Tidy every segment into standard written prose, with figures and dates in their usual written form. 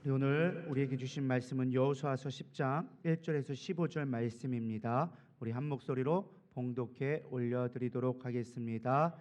오늘 우리에게 주신 말씀은 여호수아서 10장 1절에서 15절 말씀입니다. 우리 한 목소리로 봉독해 올려드리도록 하겠습니다.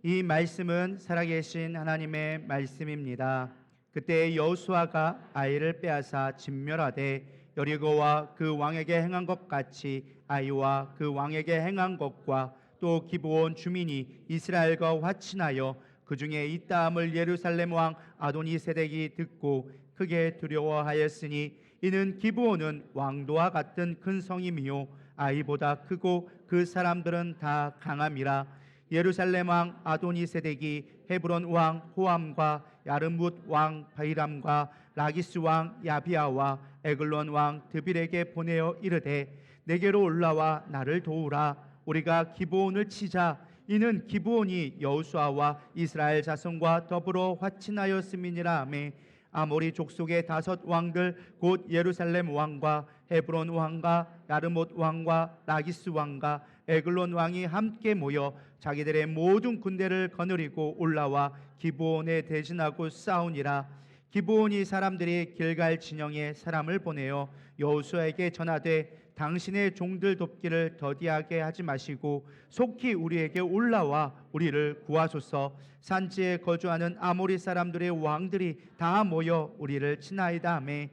이 말씀은 살아계신 하나님의 말씀입니다. 그때 여호수아가 아이를 빼앗아 진멸하되 여리고와 그 왕에게 행한 것 같이 아이와 그 왕에게 행한 것과 또 기브온 주민이 이스라엘과 화친하여 그 중에 있다함을 예루살렘 왕 아도니세덱이 듣고 크게 두려워하였으니 이는 기브온은 왕도와 같은 큰 성임이요 아이보다 크고 그 사람들은 다 강함이라. 예루살렘 왕 아도니세덱이 헤브론 왕 호암과 야르뭇 왕 바히람과 라기스 왕 야비아와 에글론 왕 드빌에게 보내어 이르되 내게로 올라와 나를 도우라. 우리가 기브온을 치자. 이는 기브온이 여호수아와 이스라엘 자손과 더불어 화친하였음이니라 하며 아모리 족속의 5 왕들 곧 예루살렘 왕과 헤브론 왕과 야르못 왕과 라기스 왕과 에글론 왕이 함께 모여 자기들의 모든 군대를 거느리고 올라와 기브온에 대진하고 싸우니라. 기브온이 사람들이 길갈 진영에 사람을 보내어 여호수아에게 전하되 당신의 종들 돕기를 더디하게 하지 마시고 속히 우리에게 올라와 우리를 구하소서. 산지에 거주하는 아모리 사람들의 왕들이 다 모여 우리를 치나이다 하매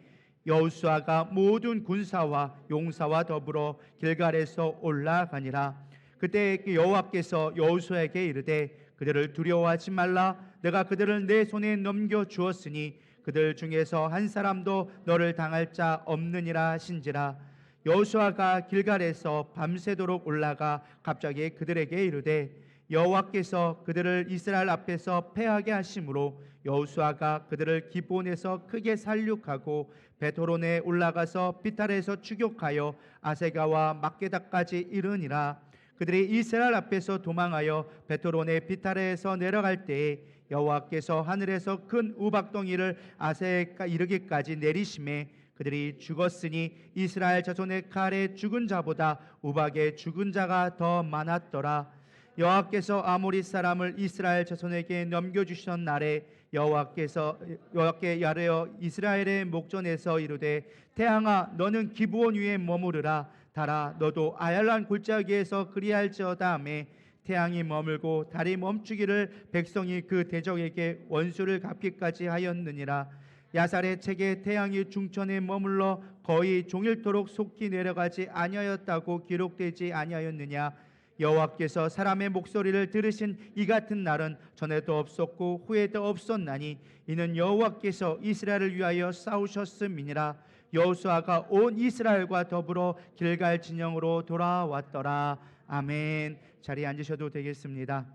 여호수아가 모든 군사와 용사와 더불어 길갈에서 올라가니라. 그때 여호와께서 여호수아에게 이르되 그들을 두려워하지 말라. 내가 그들을 내 손에 넘겨 주었으니 그들 중에서 한 사람도 너를 당할 자 없느니라 하신지라. 여호수아가 길갈에서 밤새도록 올라가 갑자기 그들에게 이르되 여호와께서 그들을 이스라엘 앞에서 패하게 하심으로 여호수아가 그들을 기브온에서 크게 살육하고 베토론에 올라가서 비탈에서 추격하여 아세가와 막게다까지 이르니라. 그들이 이스라엘 앞에서 도망하여 베토론의 비탈에서 내려갈 때에 여호와께서 하늘에서 큰 우박덩이를 아세가 이르기까지 내리심에 그들이 죽었으니 이스라엘 자손의 칼에 죽은 자보다 우박에 죽은 자가 더 많았더라. 여호와께서 아모리 사람을 이스라엘 자손에게 넘겨주시던 날에 여호와께 야르어 이스라엘의 목전에서 이르되 태양아 너는 기브온 위에 머무르라. 달아 너도 아얄란 골짜기에서 그리할지어다 하매 태양이 머물고 달이 멈추기를 백성이 그 대적에게 원수를 갚기까지 하였느니라. 야살의 책에 태양이 중천에 머물러 거의 종일토록 속히 내려가지 아니하였다고 기록되지 아니하였느냐. 여호와께서 사람의 목소리를 들으신 이 같은 날은 전에도 없었고 후에도 없었나니 이는 여호와께서 이스라엘을 위하여 싸우셨음이니라. 여호수아가 온 이스라엘과 더불어 길갈 진영으로 돌아왔더라. 아멘. 자리에 앉으셔도 되겠습니다.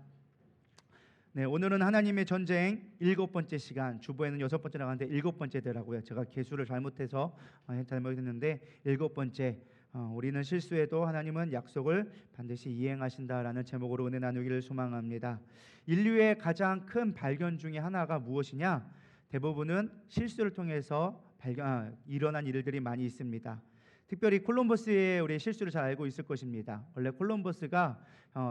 네, 오늘은 하나님의 전쟁 7번째 시간, 주보에는 6번째 나가는데 7번째더라고요. 제가 개수를 잘못해서 잘못했는데 7번째. 우리는 실수해도 하나님은 약속을 반드시 이행하신다라는 제목으로 은혜 나누기를 소망합니다. 인류의 가장 큰 발견 중에 하나가 무엇이냐? 대부분은 실수를 통해서 일어난 일들이 많이 있습니다. 특별히 콜럼버스의 우리 실수를 잘 알고 있을 것입니다. 원래 콜럼버스가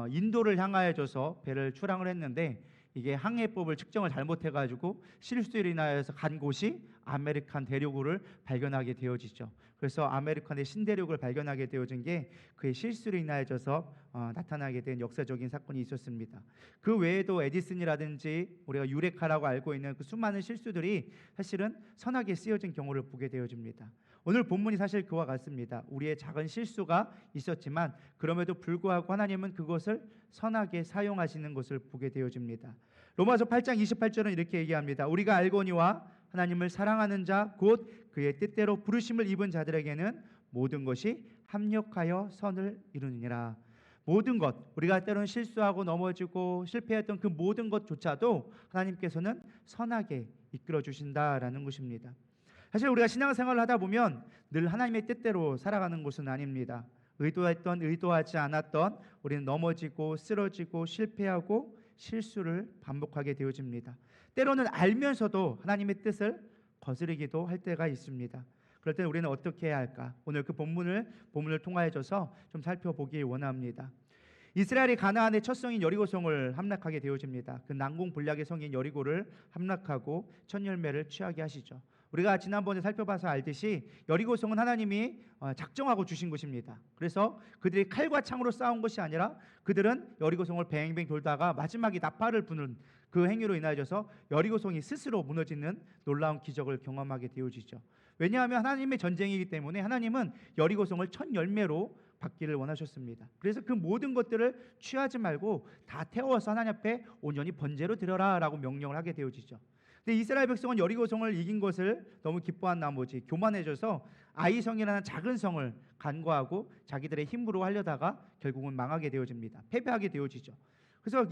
인도를 향하여져서 배를 출항을 했는데 이게 항해법을 측정을 잘못해가지고 실수로 인하여서 간 곳이 아메리칸 대륙을 발견하게 되어지죠. 그래서 아메리칸의 신대륙을 발견하게 되어진 게 그의 실수로 인하여져서 나타나게 된 역사적인 사건이 있었습니다. 그 외에도 에디슨이라든지 우리가 유레카라고 알고 있는 그 수많은 실수들이 사실은 선하게 쓰여진 경우를 보게 되어집니다. 오늘 본문이 사실 그와 같습니다. 우리의 작은 실수가 있었지만 그럼에도 불구하고 하나님은 그것을 선하게 사용하시는 것을 보게 되어집니다. 로마서 8장 28절은 이렇게 얘기합니다. 우리가 알거니와 하나님을 사랑하는 자 곧 그의 뜻대로 부르심을 입은 자들에게는 모든 것이 합력하여 선을 이루느니라. 모든 것, 우리가 때로는 실수하고 넘어지고 실패했던 그 모든 것조차도 하나님께서는 선하게 이끌어 주신다라는 것입니다. 사실 우리가 신앙생활을 하다 보면 늘 하나님의 뜻대로 살아가는 것은 아닙니다. 의도했던 의도하지 않았던 우리는 넘어지고 쓰러지고 실패하고 실수를 반복하게 되어집니다. 때로는 알면서도 하나님의 뜻을 거스르기도 할 때가 있습니다. 그럴 때 우리는 어떻게 해야 할까? 오늘 그 본문을 통하여져서 좀 살펴보기 원합니다. 이스라엘이 가나안의 첫 성인 여리고성을 함락하게 되어집니다. 그 난공불락의 성인 여리고를 함락하고 첫 열매를 취하게 하시죠. 우리가 지난번에 살펴봐서 알듯이 여리고성은 하나님이 작정하고 주신 곳입니다. 그래서 그들이 칼과 창으로 싸운 것이 아니라 그들은 여리고성을 뱅뱅 돌다가 마지막에 나팔을 부는 그 행위로 인하여서 여리고성이 스스로 무너지는 놀라운 기적을 경험하게 되어지죠. 왜냐하면 하나님의 전쟁이기 때문에 하나님은 여리고성을 첫 열매로 받기를 원하셨습니다. 그래서 그 모든 것들을 취하지 말고 다 태워서 하나님 앞에 온전히 번제로 드려라라고 명령을 하게 되어지죠. 근데 이스라엘 백성은 여리고성을 이긴 것을 너무 기뻐한 나머지 교만해져서 아이성이라는 작은 성을 간과하고 자기들의 힘으로 하려다가 결국은 망하게 되어집니다. 패배하게 되어지죠. 그래서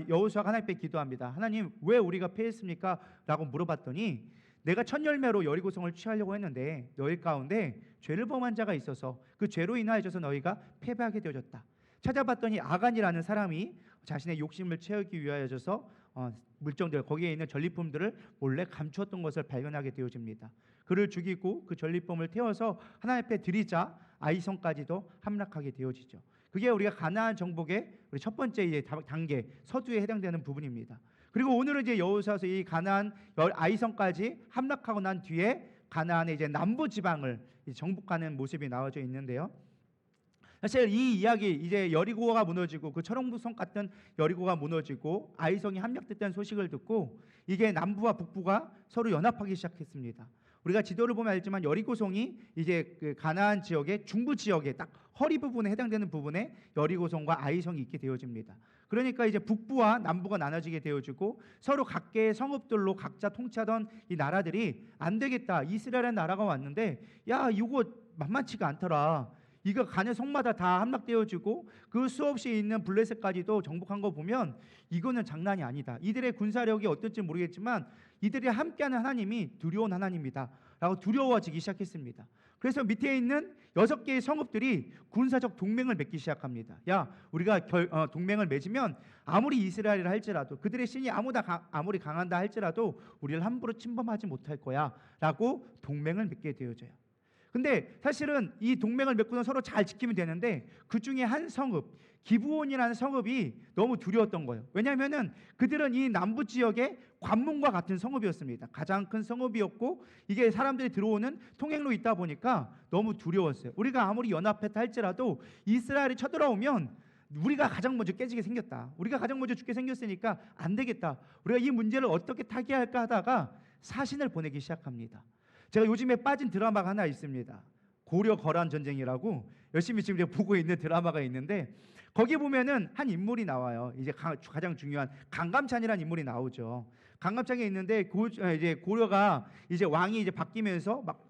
여호수아가 하나님 앞에 기도합니다. 하나님, 왜 우리가 패했습니까? 라고 물어봤더니 내가 첫 열매로 여리고성을 취하려고 했는데 너희 가운데 죄를 범한 자가 있어서 그 죄로 인하여서 너희가 패배하게 되어졌다. 찾아봤더니 아간이라는 사람이 자신의 욕심을 채우기 위하여서 물정들, 거기에 있는 전리품들을 몰래 감추었던 것을 발견하게 되어집니다. 그를 죽이고 그 전리품을 태워서 하나님 앞에 드리자 아이성까지도 함락하게 되어지죠. 그게 우리가 가나안 정복의 우리 첫 번째 이제 단계 서두에 해당되는 부분입니다. 그리고 오늘은 이제 여호수아서 이 가나안 아이성까지 함락하고 난 뒤에 가나안의 이제 남부 지방을 정복하는 모습이 나와져 있는데요. 사실 이 이야기, 이제 여리고가 무너지고 그 철옹성 같은 여리고가 무너지고 아이성이 함락됐다는 소식을 듣고 이게 남부와 북부가 서로 연합하기 시작했습니다. 우리가 지도를 보면 알지만 여리고성이 이제 그 가나안 지역의 중부 지역에 딱 허리 부분에 해당되는 부분에 여리고성과 아이성이 있게 되어집니다. 그러니까 이제 북부와 남부가 나눠지게 되어지고 서로 각계의 성읍들로 각자 통치하던 이 나라들이 안 되겠다. 이스라엘의 나라가 왔는데 야, 이거 만만치가 않더라. 이거 가는 성마다 다 함락되어지고 그 수없이 있는 블레셋까지도 정복한 거 보면 이거는 장난이 아니다. 이들의 군사력이 어떨지 모르겠지만 이들이 함께하는 하나님이 두려운 하나님이다 라고 두려워지기 시작했습니다. 그래서 밑에 있는 6개의 성읍들이 군사적 동맹을 맺기 시작합니다. 야, 우리가 동맹을 맺으면 아무리 이스라엘이라 할지라도 그들의 신이 아무리 강한다 할지라도 우리를 함부로 침범하지 못할 거야 라고 동맹을 맺게 되어져요. 근데 사실은 이 동맹을 맺고는 서로 잘 지키면 되는데 그 중에 한 성읍, 기브온이라는 성읍이 너무 두려웠던 거예요. 왜냐하면은 그들은 이 남부 지역의 관문과 같은 성읍이었습니다. 가장 큰 성읍이었고 이게 사람들이 들어오는 통행로 있다 보니까 너무 두려웠어요. 우리가 아무리 연합했다 할지라도 이스라엘이 쳐들어오면 우리가 가장 먼저 깨지게 생겼다. 우리가 가장 먼저 죽게 생겼으니까 안 되겠다. 우리가 이 문제를 어떻게 타개할까 하다가 사신을 보내기 시작합니다. 제가 요즘에 빠진 드라마가 하나 있습니다. 고려 거란 전쟁이라고 열심히 지금 보고 있는 드라마가 있는데 거기 보면은 한 인물이 나와요. 이제 가장 중요한 강감찬이라는 인물이 나오죠. 강감찬이 있는데 이제 고려가 이제 왕이 이제 바뀌면서 막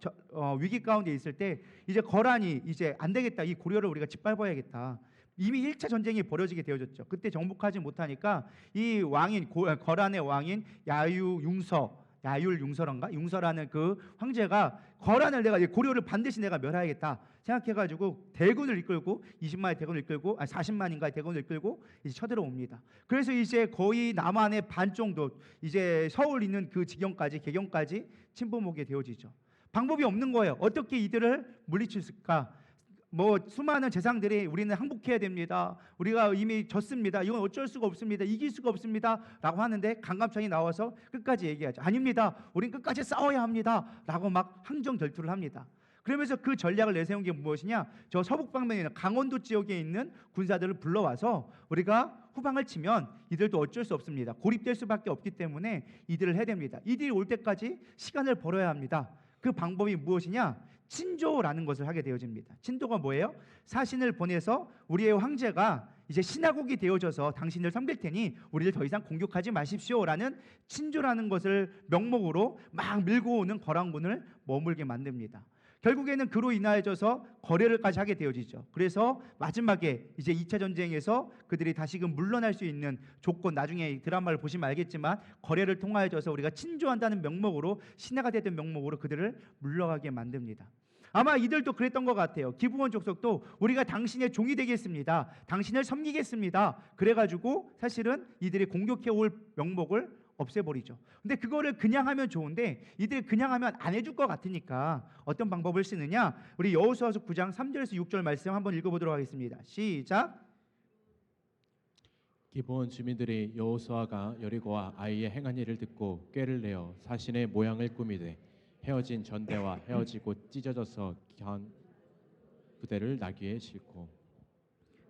위기 가운데 있을 때 이제 거란이 이제 안 되겠다. 이 고려를 우리가 짓밟아야겠다. 이미 1차 전쟁이 벌어지게 되어졌죠. 그때 정복하지 못하니까 이 왕인 거란의 왕인 야율융서란가? 융서라는 그 황제가 거란을 고려를 반드시 내가 멸해야겠다 생각해가지고 대군을 이끌고 20만의 대군을 이끌고 40만인가의 대군을 이끌고 이제 쳐들어옵니다. 그래서 이제 거의 남한의 반 정도 이제 서울 있는 그 지경까지 개경까지 침범하게 되어지죠. 방법이 없는 거예요. 어떻게 이들을 물리칠까? 뭐 수많은 재상들이 우리는 항복해야 됩니다. 우리가 이미 졌습니다. 이건 어쩔 수가 없습니다. 이길 수가 없습니다. 라고 하는데 강감찬이 나와서 끝까지 얘기하죠. 아닙니다. 우린 끝까지 싸워야 합니다. 라고 막 항정결투를 합니다. 그러면서 그 전략을 내세운 게 무엇이냐? 저 서북 방면에 있는 강원도 지역에 있는 군사들을 불러와서 우리가 후방을 치면 이들도 어쩔 수 없습니다. 고립될 수밖에 없기 때문에 이들을 해야 됩니다. 이들이 올 때까지 시간을 벌어야 합니다. 그 방법이 무엇이냐? 친조라는 것을 하게 되어집니다. 친도가 뭐예요? 사신을 보내서 우리의 황제가 이제 신하국이 되어져서 당신을 섬길 테니 우리를 더 이상 공격하지 마십시오라는 친조라는 것을 명목으로 막 밀고 오는 거란군을 머물게 만듭니다. 결국에는 그로 인하여져서 거래를까지 하게 되어지죠. 그래서 마지막에 이제 2차 전쟁에서 그들이 다시금 물러날 수 있는 조건, 나중에 드라마를 보시면 알겠지만 거래를 통하여져서 우리가 친조한다는 명목으로 신하가 되던 명목으로 그들을 물러가게 만듭니다. 아마 이들도 그랬던 것 같아요. 기브온 족속도 우리가 당신의 종이 되겠습니다. 당신을 섬기겠습니다. 그래가지고 사실은 이들이 공격해올 명목을 없애버리죠. 근데 그거를 그냥 하면 좋은데 이들이 그냥 하면 안 해줄 것 같으니까 어떤 방법을 쓰느냐? 우리 여호수아서 9장 3절에서 6절 말씀 한번 읽어보도록 하겠습니다. 시작. 기브온 주민들이 여호수아가 여리고와 아이의 행한 일을 듣고 꾀를 내어 사신의 모양을 꾸미되 헤어진 전대와 헤어지고 찢어져서 견 부대를 나귀에 싣고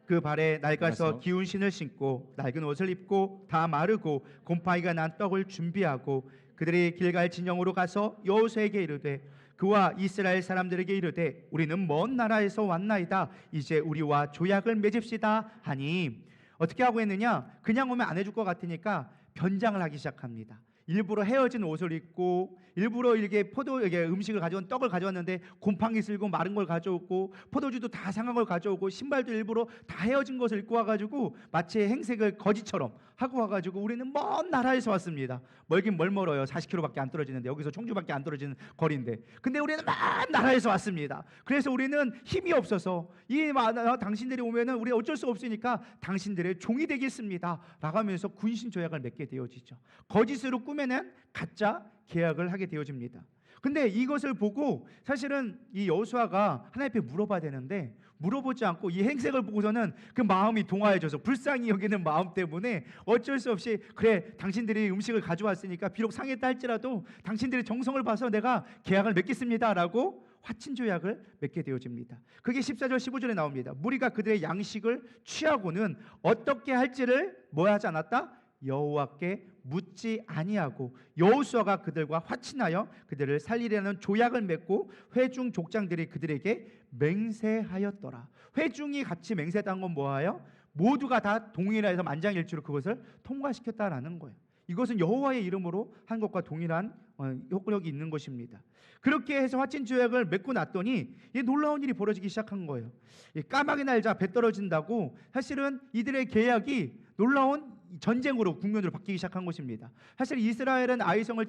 그 발에 낡아서 그래서 기운 신을 신고 낡은 옷을 입고 다 마르고 곰팡이가 난 떡을 준비하고 그들이 길갈 진영으로 가서 여호수아에게 이르되 그와 이스라엘 사람들에게 이르되 우리는 먼 나라에서 왔나이다. 이제 우리와 조약을 맺읍시다 하니 어떻게 하고 했느냐? 그냥 오면 안 해줄 것 같으니까 변장을 하기 시작합니다. 일부러 헤어진 옷을 입고 일부러 이게 음식을 가져온 떡을 가져왔는데 곰팡이 쓸고 마른 걸 가져오고 포도주도 다 상한 걸 가져오고 신발도 일부러 다 헤어진 것을 입고 와가지고 마치 행색을 거지처럼 하고 와가지고 우리는 먼 나라에서 왔습니다. 멀긴 멀어요. 40km밖에 안 떨어지는데 여기서 청주밖에 안 떨어지는 거리인데 근데 우리는 먼 나라에서 왔습니다. 그래서 우리는 힘이 없어서 당신들이 오면은 우리 어쩔 수 없으니까 당신들의 종이 되겠습니다 라고 하면서 군신 조약을 맺게 되어지죠. 거짓으로 꾸며낸 가짜 계약을 하게 되어집니다. 근데 이것을 보고 사실은 이 여호수아가 하나님 앞에 물어봐야 되는데 물어보지 않고 이 행색을 보고서는 그 마음이 동화해져서 불쌍히 여기는 마음 때문에 어쩔 수 없이 그래 당신들이 음식을 가져왔으니까 비록 상했다 할지라도 당신들의 정성을 봐서 내가 계약을 맺겠습니다 라고 화친 조약을 맺게 되어집니다. 그게 14절 15절에 나옵니다. 무리가 그들의 양식을 취하고는 어떻게 할지를 뭐 하지 않았다? 여호와께 묻지 아니하고 여호수아가 그들과 화친하여 그들을 살리려는 조약을 맺고 회중 족장들이 그들에게 맹세하였더라. 회중이 같이 맹세했다는 건 뭐예요? 모두가 다 동일해서 만장일치로 그것을 통과시켰다라는 거예요. 이것은 여호와의 이름으로 한 것과 동일한 효력이 있는 것입니다. 그렇게 해서 화친 조약을 맺고 났더니 놀라운 일이 벌어지기 시작한 거예요. 까마귀 날자 배 떨어진다고 사실은 이들의 계약이 놀라운 전쟁으로 국면으로 바뀌기 시작한 것입니다. 사실 이스라엘은 아이성을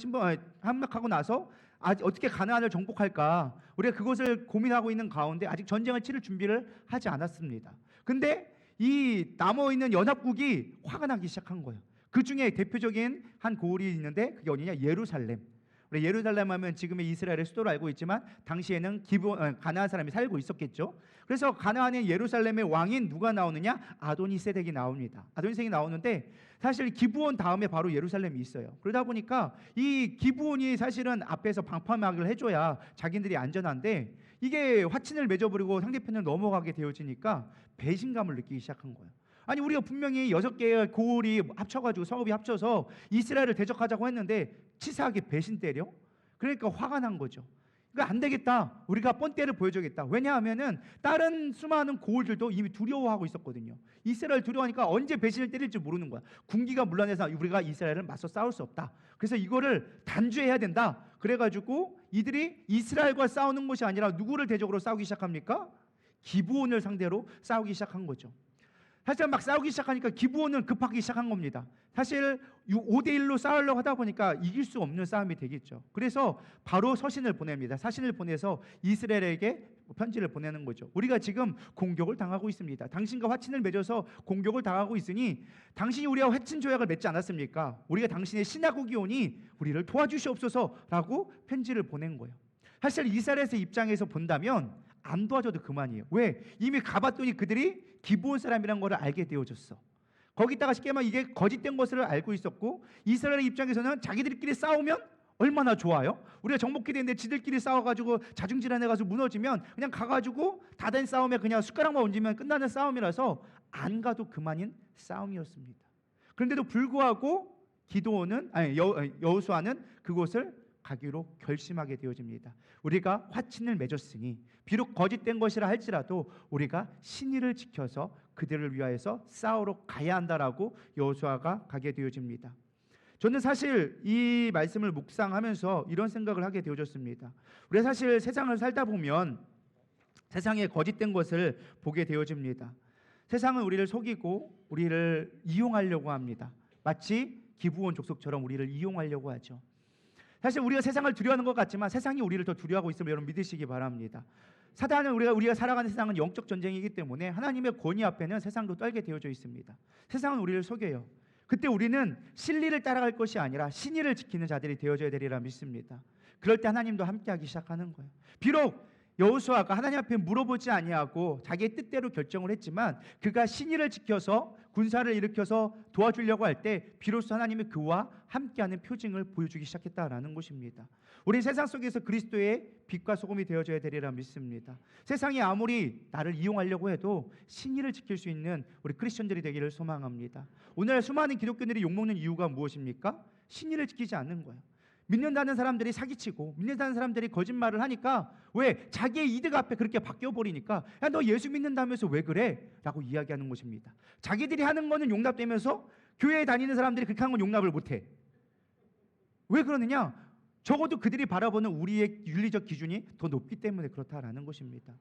함락하고 나서 어떻게 가나안을 정복할까 우리가 그것을 고민하고 있는 가운데 아직 전쟁을 치를 준비를 하지 않았습니다. 근데 이 남아있는 연합국이 화가 나기 시작한 거예요. 그 중에 대표적인 한 고을이 있는데 그게 어디냐? 예루살렘. 우리 예루살렘 하면 지금의 이스라엘의 수도로 알고 있지만 당시에는 가나안 사람이 살고 있었겠죠. 그래서 가나안의 예루살렘의 왕인 누가 나오느냐? 아도니세덱이 나옵니다. 아도니세덱이 나오는데 사실 기브온 다음에 바로 예루살렘이 있어요. 그러다 보니까 이 기브온이 사실은 앞에서 방파막을 해줘야 자기들이 안전한데 이게 화친을 맺어버리고 상대편을 넘어가게 되어지니까 배신감을 느끼기 시작한 거예요. 아니 우리가 분명히 6개의 고을이 합쳐가지고 성읍이 합쳐서 이스라엘을 대적하자고 했는데 치사하게 배신 때려? 그러니까 화가 난 거죠. 그러니까 안 되겠다. 우리가 뻔때를 보여줘야겠다. 왜냐하면은 다른 수많은 고을들도 이미 두려워하고 있었거든요. 이스라엘 두려워하니까 언제 배신을 때릴지 모르는 거야. 군기가 문란해서 우리가 이스라엘을 맞서 싸울 수 없다. 그래서 이거를 단죄해야 된다. 그래가지고 이들이 이스라엘과 싸우는 것이 아니라 누구를 대적으로 싸우기 시작합니까? 기브온을 상대로 싸우기 시작한 거죠. 사실 막 싸우기 시작하니까 기브온은 급하기 시작한 겁니다. 사실 5대1로 싸우려고 하다 보니까 이길 수 없는 싸움이 되겠죠. 그래서 바로 서신을 보냅니다. 사신을 보내서 이스라엘에게 편지를 보내는 거죠. 우리가 지금 공격을 당하고 있습니다. 당신과 화친을 맺어서 공격을 당하고 있으니 당신이 우리와 화친 조약을 맺지 않았습니까? 우리가 당신의 신하국이 오니 우리를 도와주시옵소서라고 편지를 보낸 거예요. 사실 이스라엘의 입장에서 본다면 안 도와줘도 그만이에요. 왜? 이미 가봤더니 그들이 기브온 사람이라는 것을 알게 되어졌어. 거기다가 쉽게 말하면 이게 거짓된 것을 알고 있었고 이스라엘의 입장에서는 자기들끼리 싸우면 얼마나 좋아요? 우리가 정복해 되는데 지들끼리 싸워가지고 자중질환해가지고 무너지면 그냥 가가지고 다된 싸움에 그냥 숟가락만 얹으면 끝나는 싸움이라서 안 가도 그만인 싸움이었습니다. 그런데도 불구하고 여호수아는 그곳을 가기로 결심하게 되어집니다. 우리가 화친을 맺었으니 비록 거짓된 것이라 할지라도 우리가 신의를 지켜서 그들을 위하여서 싸우러 가야 한다라고 여호수아가 가게 되어집니다. 저는 사실 이 말씀을 묵상하면서 이런 생각을 하게 되어졌습니다. 우리가 사실 세상을 살다 보면 세상에 거짓된 것을 보게 되어집니다. 세상은 우리를 속이고 우리를 이용하려고 합니다. 마치 기브온 족속처럼 우리를 이용하려고 하죠. 사실 우리가 세상을 두려워하는 것 같지만 세상이 우리를 더 두려워하고 있음을 여러분 믿으시기 바랍니다. 사단은 우리가 살아가는 세상은 영적 전쟁이기 때문에 하나님의 권위 앞에는 세상도 떨게 되어져 있습니다. 세상은 우리를 속여요. 그때 우리는 진리를 따라갈 것이 아니라 신의를 지키는 자들이 되어져야 되리라 믿습니다. 그럴 때 하나님도 함께하기 시작하는 거예요. 비록 여호수아가 하나님 앞에 물어보지 아니하고 자기의 뜻대로 결정을 했지만 그가 신의를 지켜서 군사를 일으켜서 도와주려고 할 때 비로소 하나님이 그와 함께하는 표징을 보여주기 시작했다라는 것입니다. 우리 세상 속에서 그리스도의 빛과 소금이 되어져야 되리라 믿습니다. 세상이 아무리 나를 이용하려고 해도 신의를 지킬 수 있는 우리 크리스천들이 되기를 소망합니다. 오늘 수많은 기독교인들이 욕먹는 이유가 무엇입니까? 신의를 지키지 않는 거예요. 믿는다는 사람들이 사기치고 믿는다는 사람들이 거짓말을 하니까 왜? 자기의 이득 앞에 그렇게 바뀌어버리니까 야, 너 예수 믿는다면서 왜 그래? 라고 이야기하는 것입니다. 자기들이 하는 거는 용납되면서 교회에 다니는 사람들이 그렇게 하는 건 용납을 못해. 왜 그러느냐? 적어도 그들이 바라보는 우리의 윤리적 기준이 더 높기 때문에 그렇다라는 것입니다.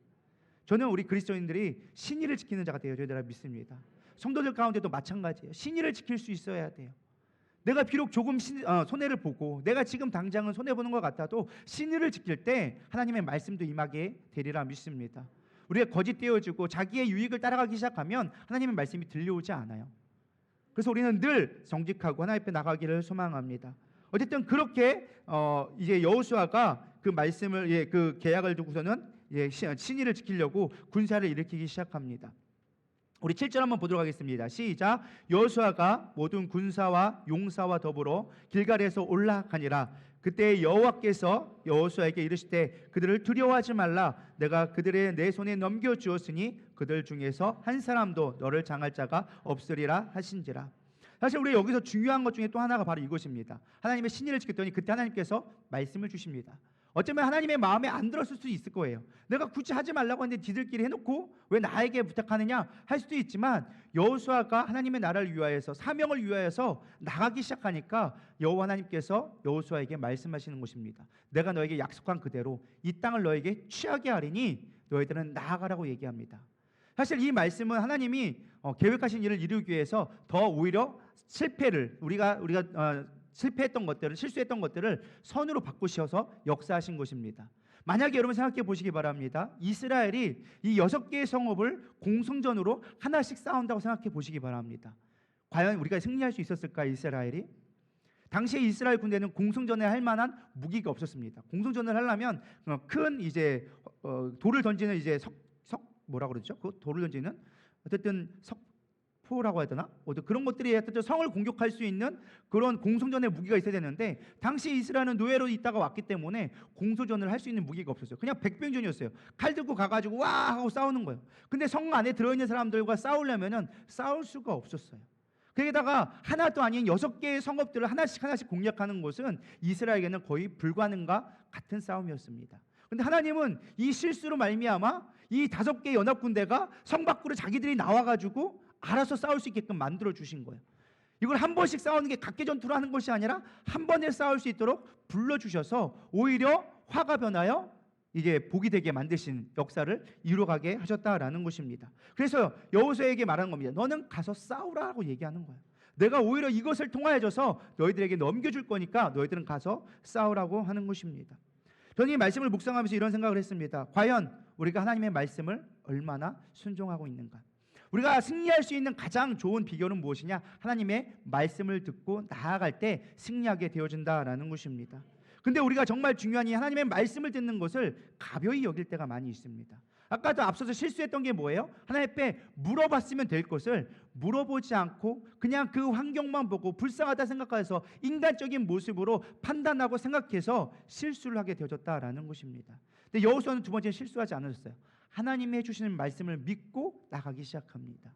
저는 우리 그리스도인들이 신의를 지키는 자가 되어야 되리라 믿습니다. 성도들 가운데도 마찬가지예요. 신의를 지킬 수 있어야 돼요. 내가 비록 조금 손해를 보고 내가 지금 당장은 손해보는 것 같아도 신의를 지킬 때 하나님의 말씀도 임하게 되리라 믿습니다. 우리가 거짓되어지고 자기의 유익을 따라가기 시작하면 하나님의 말씀이 들려오지 않아요. 그래서 우리는 늘 정직하고 하나님 앞에 나가기를 소망합니다. 어쨌든 그렇게 이제 여호수아가 그 말씀을 그 계약을 두고서는 신의를 지키려고 군사를 일으키기 시작합니다. 우리 7절 한번 보도록 하겠습니다. 시작. 여호수아가 모든 군사와 용사와 더불어 길갈에서 올라가니라. 그때 여호와께서 여호수아에게 이르시되 그들을 두려워하지 말라. 내가 그들의 내 손에 넘겨 주었으니 그들 중에서 한 사람도 너를 장할 자가 없으리라 하신지라. 사실 우리 여기서 중요한 것 중에 또 하나가 바로 이것입니다. 하나님의 신의를 지켰더니 그때 하나님께서 말씀을 주십니다. 어쩌면 하나님의 마음에 안 들었을 수도 있을 거예요. 내가 굳이 하지 말라고 하는데 지들끼리 해놓고 왜 나에게 부탁하느냐 할 수도 있지만 여호수아가 하나님의 나라를 위하여서 사명을 위하여서 나가기 시작하니까 여호와 하나님께서 여호수아에게 말씀하시는 것입니다. 내가 너에게 약속한 그대로 이 땅을 너에게 취하게 하리니 너희들은 나아가라고 얘기합니다. 사실 이 말씀은 하나님이 계획하신 일을 이루기 위해서 더 오히려 실패를 우리가 실패했던 것들을 실수했던 것들을 선으로 바꾸셔서 역사하신 것입니다. 만약에 여러분 생각해 보시기 바랍니다. 이스라엘이 이 6개의 성읍을 공성전으로 하나씩 쌓은다고 생각해 보시기 바랍니다. 과연 우리가 승리할 수 있었을까 이스라엘이? 당시에 이스라엘 군대는 공성전에 할 만한 무기가 없었습니다. 공성전을 하려면 큰 이제 돌을 던지는 이제 뭐라 그러죠? 그 돌을 던지는 어쨌든 석포라고 해야 되나? 그런 것들이 어쨌든 성을 공격할 수 있는 그런 공성전의 무기가 있어야 되는데 당시 이스라엘은 노예로 있다가 왔기 때문에 공성전을 할 수 있는 무기가 없었어요. 그냥 백병전이었어요. 칼 들고 가가지고 와 하고 싸우는 거예요. 근데 성 안에 들어있는 사람들과 싸우려면은 싸울 수가 없었어요. 거기다가 하나도 아닌 6개의 성읍들을 하나씩 공략하는 것은 이스라엘에게는 거의 불가능과 같은 싸움이었습니다. 근데 하나님은 이 실수로 말미암아 이 5개의 연합군대가 성 밖으로 자기들이 나와가지고 알아서 싸울 수 있게끔 만들어 주신 거예요. 이걸 한 번씩 싸우는 게 각계전투로 하는 것이 아니라 한 번에 싸울 수 있도록 불러주셔서 오히려 화가 변하여 이제 복이 되게 만드신 역사를 이루어가게 하셨다라는 것입니다. 그래서 여호수아에게 말하는 겁니다. 너는 가서 싸우라고 얘기하는 거예요. 내가 오히려 이것을 통하여져서 너희들에게 넘겨줄 거니까 너희들은 가서 싸우라고 하는 것입니다. 저는 이 말씀을 묵상하면서 이런 생각을 했습니다. 과연 우리가 하나님의 말씀을 얼마나 순종하고 있는가? 우리가 승리할 수 있는 가장 좋은 비결은 무엇이냐? 하나님의 말씀을 듣고 나아갈 때 승리하게 되어진다라는 것입니다. 근데 우리가 정말 중요한 이 하나님의 말씀을 듣는 것을 가벼이 여길 때가 많이 있습니다. 아까도 앞서서 실수했던 게 뭐예요? 하나님 앞에 물어봤으면 될 것을 물어보지 않고 그냥 그 환경만 보고 불쌍하다 생각해서 인간적인 모습으로 판단하고 생각해서 실수를 하게 되어졌다라는 것입니다. 근데 여호수아는 두 번째 실수하지 않으셨어요. 하나님이 해주시는 말씀을 믿고 나가기 시작합니다.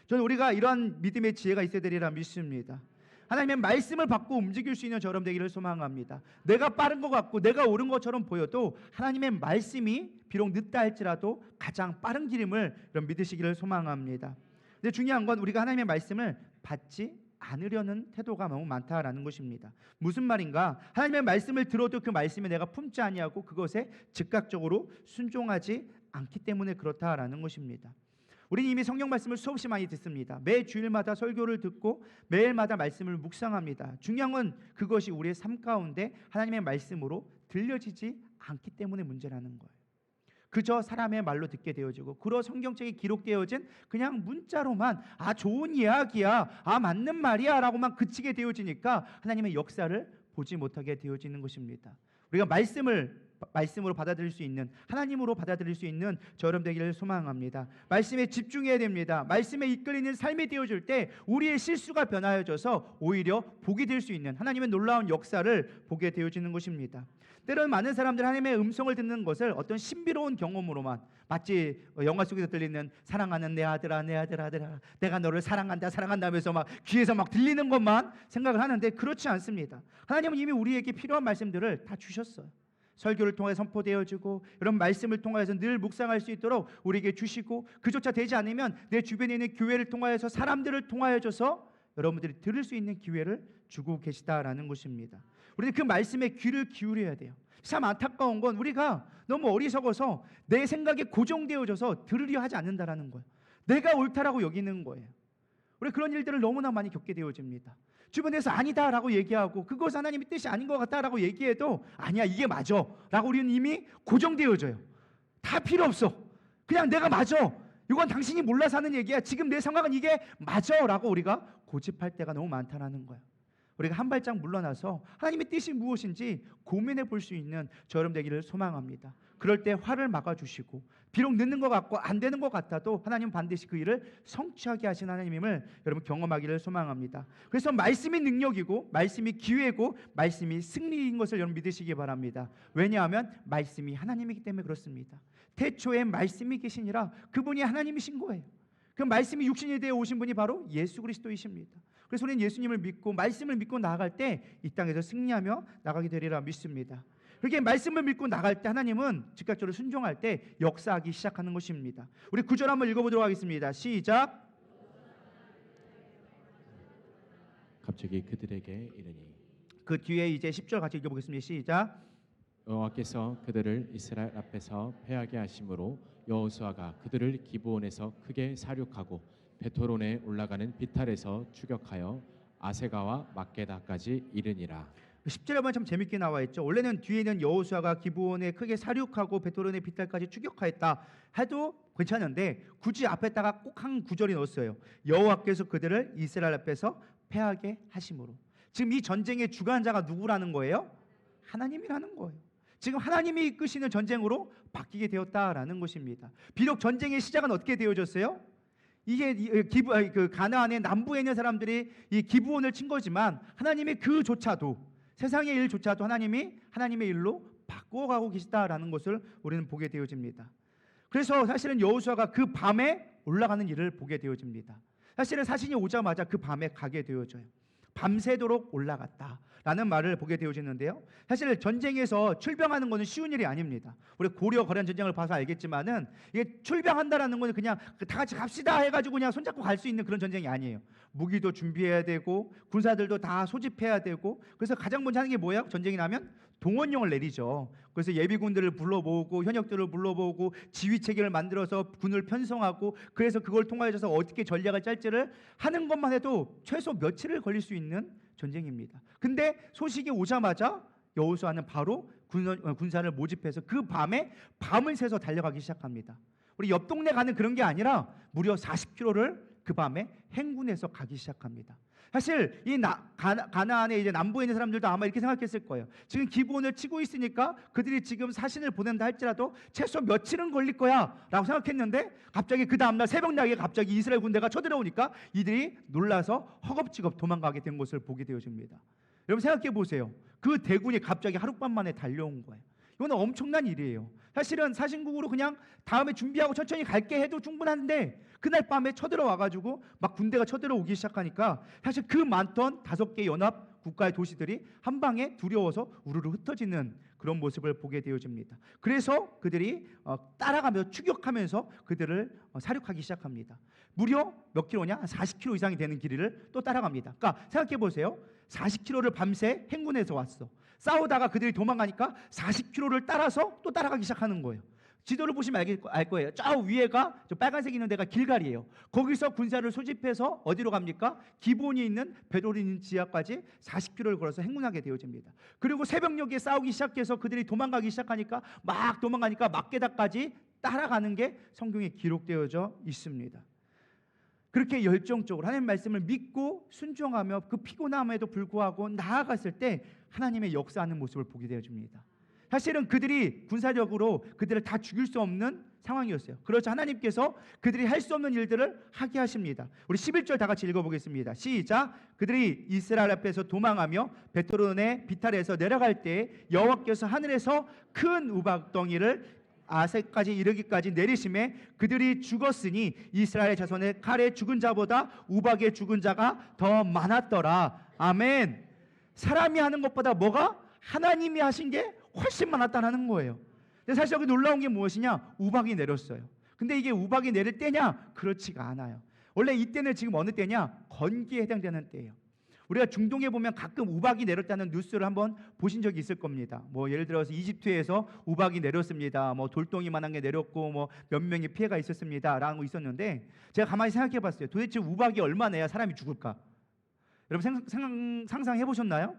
저는 우리가 이러한 믿음의 지혜가 있어야 되리라 믿습니다. 하나님의 말씀을 받고 움직일 수 있는 저럼 되기를 소망합니다. 내가 빠른 것 같고 내가 옳은 것처럼 보여도 하나님의 말씀이 비록 늦다 할지라도 가장 빠른 길임을 믿으시기를 소망합니다. 근데 중요한 건 우리가 하나님의 말씀을 받지 않으려는 태도가 너무 많다라는 것입니다. 무슨 말인가? 하나님의 말씀을 들어도 그 말씀에 내가 품지 아니하고 그것에 즉각적으로 순종하지 않기 때문에 그렇다라는 것입니다. 우리는 이미 성경 말씀을 수없이 많이 듣습니다. 매 주일마다 설교를 듣고 매일마다 말씀을 묵상합니다. 중요한 건 그것이 우리의 삶 가운데 하나님의 말씀으로 들려지지 않기 때문에 문제라는 거예요. 그저 사람의 말로 듣게 되어지고 그러 성경책에 기록되어진 그냥 문자로만 좋은 이야기야, 맞는 말이야 라고만 그치게 되어지니까 하나님의 역사를 보지 못하게 되어지는 것입니다. 우리가 말씀을 말씀으로 받아들일 수 있는, 하나님으로 받아들일 수 있는 저럼 되기를 소망합니다. 말씀에 집중해야 됩니다. 말씀에 이끌리는 삶이 되어줄 때 우리의 실수가 변화해져서 오히려 복이 될 수 있는 하나님의 놀라운 역사를 보게 되어지는 것입니다. 때로는 많은 사람들 하나님의 음성을 듣는 것을 어떤 신비로운 경험으로만, 마치 영화 속에서 들리는 사랑하는 내 아들아 내 아들아 내가 너를 사랑한다 하면서 막 귀에서 막 들리는 것만 생각을 하는데 그렇지 않습니다. 하나님은 이미 우리에게 필요한 말씀들을 다 주셨어요. 설교를 통해 선포되어지고 이런 말씀을 통해서 늘 묵상할 수 있도록 우리에게 주시고, 그조차 되지 않으면 내 주변에 있는 교회를 통하여서 사람들을 통하여줘서 여러분들이 들을 수 있는 기회를 주고 계시다라는 것입니다. 우리는 그 말씀에 귀를 기울여야 돼요. 참 안타까운 건 우리가 너무 어리석어서 내 생각에 고정되어져서 들으려 하지 않는다라는 거예요. 내가 옳다라고 여기는 거예요. 우리 그런 일들을 너무나 많이 겪게 되어집니다. 주변에서 아니다라고 얘기하고 그것은 하나님의 뜻이 아닌 것 같다라고 얘기해도 아니야 이게 맞아 라고 우리는 이미 고정되어져요. 다 필요 없어. 그냥 내가 맞아. 이건 당신이 몰라서 하는 얘기야. 지금 내 상황은 이게 맞아 라고 우리가 고집할 때가 너무 많다는 거예요. 우리가 한 발짝 물러나서 하나님의 뜻이 무엇인지 고민해 볼 수 있는 저럼 되기를 소망합니다. 그럴 때 화를 막아주시고, 비록 늦는 것 같고 안 되는 것 같아도 하나님은 반드시 그 일을 성취하게 하신 하나님임을 여러분 경험하기를 소망합니다. 그래서 말씀이 능력이고 말씀이 기회고 말씀이 승리인 것을 여러분 믿으시기 바랍니다. 왜냐하면 말씀이 하나님이기 때문에 그렇습니다. 태초에 말씀이 계시니라, 그분이 하나님이신 거예요. 그 말씀이 육신이 되어 오신 분이 바로 예수 그리스도이십니다. 그래서 우리는 예수님을 믿고 말씀을 믿고 나아갈 때 이 땅에서 승리하며 나가게 되리라 믿습니다. 그렇게 말씀을 믿고 나갈 때 하나님은 즉각적으로 순종할 때 역사하기 시작하는 것입니다. 우리 9절 한번 읽어보도록 하겠습니다. 시작. 갑자기 그들에게 이르니. 그 뒤에 이제 10절 같이 읽어보겠습니다. 시작. 여호와께서 그들을 이스라엘 앞에서 패하게 하심으로 여호수아가 그들을 기브온에서 크게 사륙하고 베토론에 올라가는 비탈에서 추격하여 아세가와 막게다까지 이르니라. 10절에 보면 참 재밌게 나와 있죠. 원래는 뒤에는 여호수아가 기브온에 크게 사륙하고 베토론의 비탈까지 추격하였다 해도 괜찮은데 굳이 앞에다가 꼭 한 구절이 넣었어요. 여호와께서 그들을 이스라엘 앞에서 패하게 하심으로. 지금 이 전쟁의 주관자가 누구라는 거예요? 하나님이라는 거예요. 지금 하나님이 이끄시는 전쟁으로 바뀌게 되었다라는 것입니다. 비록 전쟁의 시작은 어떻게 되어졌어요? 이게 그 가나안의 남부에 있는 사람들이 이 기브온을 친 거지만 하나님의 그조차도, 세상의 일조차도 하나님이 하나님의 일로 바꿔가고 계시다라는 것을 우리는 보게 되어집니다. 그래서 사실은 여호수아가 그 밤에 올라가는 일을 보게 되어집니다. 사실은 사신이 오자마자 그 밤에 가게 되어져요. 밤새도록 올라갔다라는 말을 보게 되어지는데요. 사실 전쟁에서 출병하는 것은 쉬운 일이 아닙니다. 우리 고려 거란 전쟁을 봐서 알겠지만은 이게 출병한다라는 것은 그냥 다 같이 갑시다 해가지고 그냥 손잡고 갈 수 있는 그런 전쟁이 아니에요. 무기도 준비해야 되고 군사들도 다 소집해야 되고, 그래서 가장 먼저 하는 게 뭐예요? 전쟁이 나면 동원령을 내리죠. 그래서 예비군들을 불러모으고 현역들을 불러모으고 지휘 체계를 만들어서 군을 편성하고, 그래서 그걸 통하여서 어떻게 전략을 짤지를 하는 것만 해도 최소 며칠을 걸릴 수 있는 전쟁입니다. 근데 소식이 오자마자 여호수아는 바로 군사를 모집해서 그 밤에 밤을 새서 달려가기 시작합니다. 우리 옆 동네 가는 그런 게 아니라 무려 40km를 그 밤에 행군해서 가기 시작합니다. 사실 이 가나안의 이제 남부에 있는 사람들도 아마 이렇게 생각했을 거예요. 지금 기브온을 치고 있으니까 그들이 지금 사신을 보낸다 할지라도 최소 며칠은 걸릴 거야라고 생각했는데, 갑자기 그 다음날 새벽녘에 갑자기 이스라엘 군대가 쳐들어오니까 이들이 놀라서 허겁지겁 도망가게 된 것을 보게 되어집니다. 여러분 생각해 보세요. 그 대군이 갑자기 하룻밤 만에 달려온 거예요. 이건 엄청난 일이에요. 사실은 사신국으로 그냥 다음에 준비하고 천천히 갈게 해도 충분한데 그날 밤에 쳐들어와가지고 막 군대가 쳐들어오기 시작하니까 사실 그 많던 5개 연합 국가의 도시들이 한 방에 두려워서 우르르 흩어지는 그런 모습을 보게 되어집니다. 그래서 그들이 따라가면서 추격하면서 그들을 사륙하기 시작합니다. 무려 몇 킬로냐? 40km 이상이 되는 길이를 또 따라갑니다. 그러니까 생각해 보세요. 40km를 밤새 행군해서 왔어. 싸우다가 그들이 도망가니까 40km를 따라서 또 따라가기 시작하는 거예요. 지도를 보시면 알 거예요. 저 위에가 저 빨간색 있는 데가 길갈이에요. 거기서 군사를 소집해서 어디로 갑니까? 기본이 있는 베토린 있는 지하까지 40km를 걸어서 행군하게 되어집니다. 그리고 새벽녘에 싸우기 시작해서 그들이 도망가기 시작하니까 막 도망가니까 막게다까지 따라가는 게 성경에 기록되어져 있습니다. 그렇게 열정적으로 하나님의 말씀을 믿고 순종하며 그 피곤함에도 불구하고 나아갔을 때 하나님의 역사하는 모습을 보게 되어집니다. 사실은 그들이 군사적으로 그들을 다 죽일 수 없는 상황이었어요. 그래서 하나님께서 그들이 할 수 없는 일들을 하게 하십니다. 우리 11절 다 같이 읽어보겠습니다. 시작. 그들이 이스라엘 앞에서 도망하며 베토론의 비탈에서 내려갈 때 여호와께서 하늘에서 큰 우박덩이를 아색까지 이르기까지 내리심에 그들이 죽었으니 이스라엘 자손의 칼에 죽은 자보다 우박에 죽은 자가 더 많았더라. 아멘. 사람이 하는 것보다 뭐가? 하나님이 하신 게 훨씬 많았다는 거예요. 근데 사실 여기 놀라운 게 무엇이냐? 우박이 내렸어요. 근데 이게 우박이 내릴 때냐? 그렇지가 않아요. 원래 이때는 지금 어느 때냐? 건기에 해당되는 때예요. 우리가 중동에 보면 가끔 우박이 내렸다는 뉴스를 한번 보신 적이 있을 겁니다. 뭐 예를 들어서 이집트에서 우박이 내렸습니다. 뭐 돌덩이만한 게 내렸고 뭐 몇 명의 피해가 있었습니다라는 거 있었는데 제가 가만히 생각해봤어요. 도대체 우박이 얼마 내야 사람이 죽을까? 여러분 상상해 보셨나요?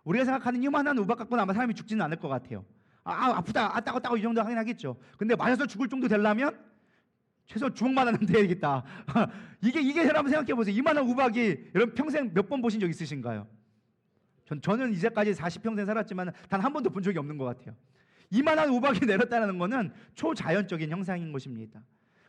우리가 생각하는 이만한 우박 갖고는 아마 사람이 죽지는 않을 것 같아요. 아프다, 따고 이 정도 하긴 하겠죠. 근데 맞아서 죽을 정도 되려면 최소 주먹만 하면 되겠다. 이게 여러분 생각해 보세요. 이만한 우박이 여러분 평생 몇 번 보신 적 있으신가요? 저는 이제까지 40평생 살았지만 단 한 번도 본 적이 없는 것 같아요. 이만한 우박이 내렸다는 것은 초자연적인 현상인 것입니다.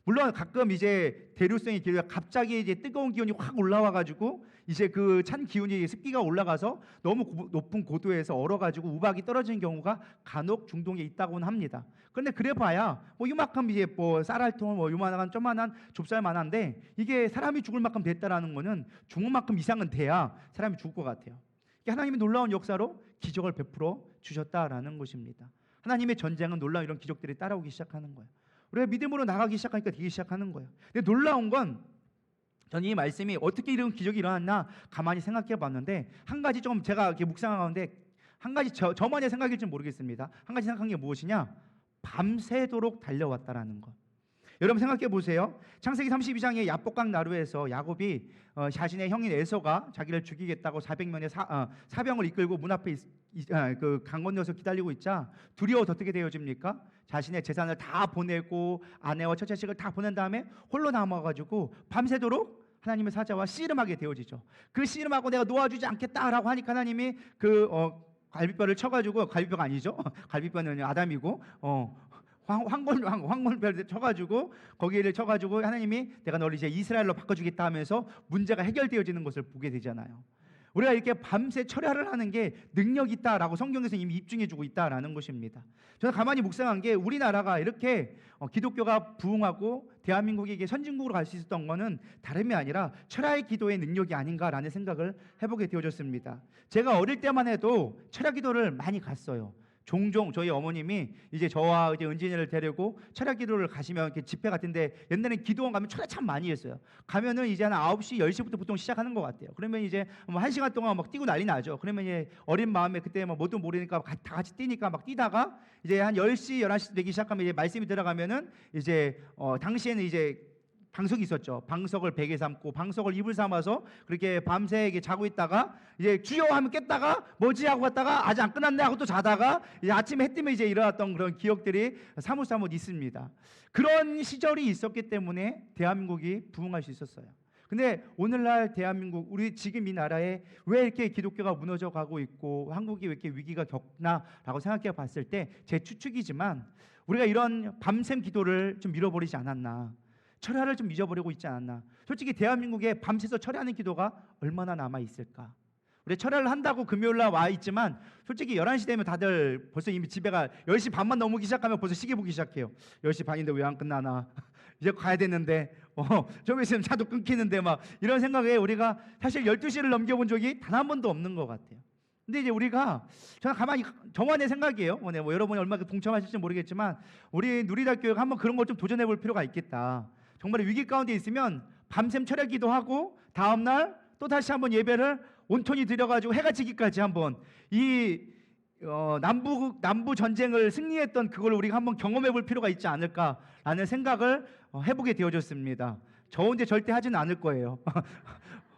물론 가끔 이제 대류성의 기류가 갑자기 이제 뜨거운 기온이 확 올라와가지고 이제 그 찬 기운이 습기가 올라가서 너무 높은 고도에서 얼어가지고 우박이 떨어지는 경우가 간혹 중동에 있다고는 합니다. 그런데 그래봐야 뭐 이만큼 이제 뭐 쌀알통 뭐 요만한 조만한 좁쌀만한데 이게 사람이 죽을 만큼 됐다라는 거는 죽을 만큼 이상은 돼야 사람이 죽을 것 같아요. 이게 하나님의 놀라운 역사로 기적을 베풀어 주셨다라는 것입니다. 하나님의 전쟁은 놀라운 이런 기적들이 따라오기 시작하는 거예요. 우리가 믿음으로 나가기 시작하니까 되기 시작하는 거예요. 근데 놀라운 건 저는 이 말씀이 어떻게 이런 기적이 일어났나 가만히 생각해 봤는데 한 가지 좀 제가 이렇게 묵상하는데 한 가지 저만의 생각일지 모르겠습니다. 한 가지 생각한 게 무엇이냐? 밤새도록 달려왔다라는 것. 여러분 생각해 보세요. 창세기 32장의 야복강 나루에서 야곱이 자신의 형인 에서가 자기를 죽이겠다고 400명의 사병을 이끌고 문 앞에 그 강 건너서 기다리고 있자 두려워서 어떻게 되어집니까? 자신의 재산을 다 보내고 아내와 첫 자식을 다 보낸 다음에 홀로 남아가지고 밤새도록 하나님의 사자와 씨름하게 되어지죠. 그 씨름하고 내가 놓아주지 않겠다라고 하니까 하나님이 그 갈비뼈를 쳐가지고 갈비뼈가 아니죠. 갈비뼈는 아담이고 황골뼈를 쳐가지고 거기를 쳐가지고 하나님이 내가 너를 이제 이스라엘로 바꿔주겠다 하면서 문제가 해결되어지는 것을 보게 되잖아요. 우리가 이렇게 밤새 철야를 하는 게 능력 있다라고 성경에서 이미 입증해주고 있다라는 것입니다. 저는 가만히 묵상한 게 우리나라가 이렇게 기독교가 부흥하고 대한민국이 이게 선진국으로 갈 수 있었던 것은 다름이 아니라 철야의 기도의 능력이 아닌가라는 생각을 해보게 되어졌습니다. 제가 어릴 때만 해도 철야 기도를 많이 갔어요. 종종 저희 어머님이 이제 저와 이제 은진이를 데리고 철야 기도를 가시면 이렇게 집회 같은데 옛날엔 기도원 가면 철야 참 많이 했어요. 가면은 이제 한 9시, 10시부터 보통 시작하는 것 같아요. 그러면 이제 뭐 1시간 동안 막 뛰고 난리 나죠. 그러면 이제 어린 마음에 그때 뭐 뭐도 모르니까 다 같이 뛰니까 막 뛰다가 이제 한 10시, 11시 되기 시작하면 이제 말씀이 들어가면은 이제 당시에는 이제 방석이 있었죠. 방석을 베개 삼고 방석을 이불 삼아서 그렇게 밤새 이렇게 자고 있다가 이제 주여 하면 깼다가 뭐지 하고 갔다가 아직 안 끝났네 하고 또 자다가 이제 아침에 해 뜨면 이제 일어났던 그런 기억들이 사뭇사뭇 있습니다. 그런 시절이 있었기 때문에 대한민국이 부흥할 수 있었어요. 근데 오늘날 대한민국 우리 지금 이 나라에 왜 이렇게 기독교가 무너져 가고 있고 한국이 왜 이렇게 위기가 겪나라고 생각해 봤을 때 제 추측이지만 우리가 이런 밤샘 기도를 좀 잃어버리지 않았나, 철야를 좀 잊어버리고 있지 않았나. 솔직히 대한민국에 밤새서 철야하는 기도가 얼마나 남아 있을까. 우리 철야를 한다고 금요일날 와 있지만 솔직히 11시 되면 다들 벌써 이미 집에가 10시 반만 넘기 시작하면 벌써 시계 보기 시작해요. 10시 반인데 왜 안 끝나나. 이제 가야 되는데 좀 있으면 차도 끊기는데 막 이런 생각에 우리가 사실 12시를 넘겨본 적이 단 한 번도 없는 것 같아요. 근데 이제 우리가 저는 가만히 저만의 생각이에요. 뭐 여러분이 얼마나 동참하실지 모르겠지만 우리 누리달교회가 한번 그런 걸 좀 도전해 볼 필요가 있겠다. 정말 위기 가운데 있으면 밤샘 철야 기도하고 다음날 또 다시 한번 예배를 온전히 드려가지고 해가 지기까지 한번 이 남부 전쟁을 승리했던 그걸 우리가 한번 경험해 볼 필요가 있지 않을까라는 생각을 해보게 되어졌습니다. 저 혼자 절대 하지는 않을 거예요.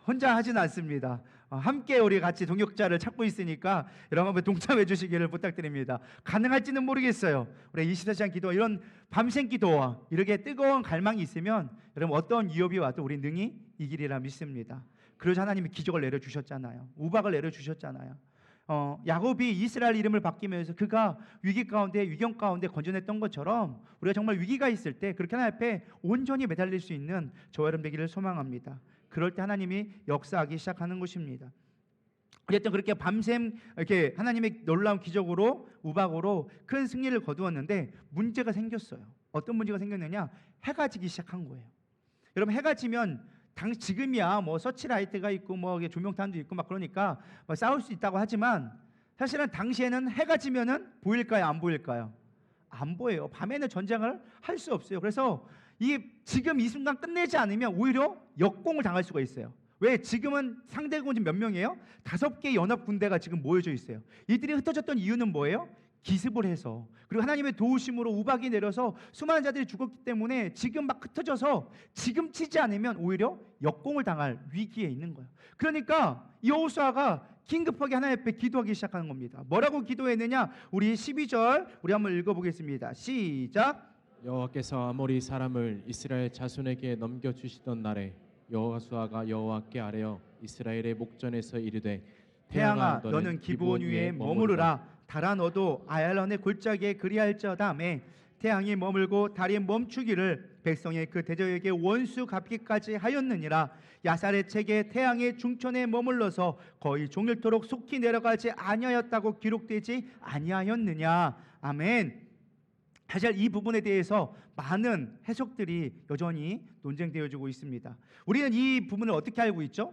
혼자 하지는 않습니다. 함께 우리 같이 동역자를 찾고 있으니까 여러분 한번 동참해 주시기를 부탁드립니다. 가능할지는 모르겠어요. 우리 24시간 기도 이런 밤샘 기도와 이렇게 뜨거운 갈망이 있으면 여러분 어떤 위협이 와도 우리 능히 이기리라 믿습니다. 그래서 하나님이 기적을 내려주셨잖아요. 우박을 내려주셨잖아요. 야곱이 이스라엘 이름을 바뀌면서 그가 위기 가운데 위경 가운데 건져냈던 것처럼 우리가 정말 위기가 있을 때 그렇게 하나님 앞에 온전히 매달릴 수 있는 저와 여러분 되기를 소망합니다. 그럴 때 하나님이 역사하기 시작하는 것입니다. 어쨌든 그렇게 밤샘 이렇게 하나님의 놀라운 기적으로 우박으로 큰 승리를 거두었는데 문제가 생겼어요. 어떤 문제가 생겼느냐? 해가 지기 시작한 거예요. 여러분 해가 지면 지금이야 뭐 서치라이트가 있고 뭐 조명탄도 있고 막 그러니까 뭐 싸울 수 있다고 하지만 사실은 당시에는 해가 지면은 보일까요? 안 보일까요? 안 보여요. 밤에는 전쟁을 할 수 없어요. 그래서 지금 이 순간 끝내지 않으면 오히려 역공을 당할 수가 있어요. 왜? 지금은 상대군이 몇 명이에요? 5개의 연합 군대가 지금 모여져 있어요. 이들이 흩어졌던 이유는 뭐예요? 기습을 해서, 그리고 하나님의 도우심으로 우박이 내려서 수많은 자들이 죽었기 때문에 지금 막 흩어져서 지금 치지 않으면 오히려 역공을 당할 위기에 있는 거예요. 그러니까 여호수아가 긴급하게 하나님 앞에 기도하기 시작하는 겁니다. 뭐라고 기도했느냐? 우리 12절 우리 한번 읽어보겠습니다. 시작. 여호와께서 아모리 사람을 이스라엘 자손에게 넘겨주시던 날에 여호수아가 여호와께 아뢰어 이스라엘의 목전에서 이르되 태양아 너는 기브온 위에 머무르라. 달아 너도 아얄론의 골짜기에 그리할지어다매 태양이 머물고 달이 멈추기를 백성의 그 대적에게 원수 갚기까지 하였느니라. 야살의 책에 태양의 중천에 머물러서 거의 종일토록 속히 내려가지 아니하였다고 기록되지 아니하였느냐. 아멘. 사실 이 부분에 대해서 많은 해석들이 여전히 논쟁되어지고 있습니다. 우리는 이 부분을 어떻게 알고 있죠?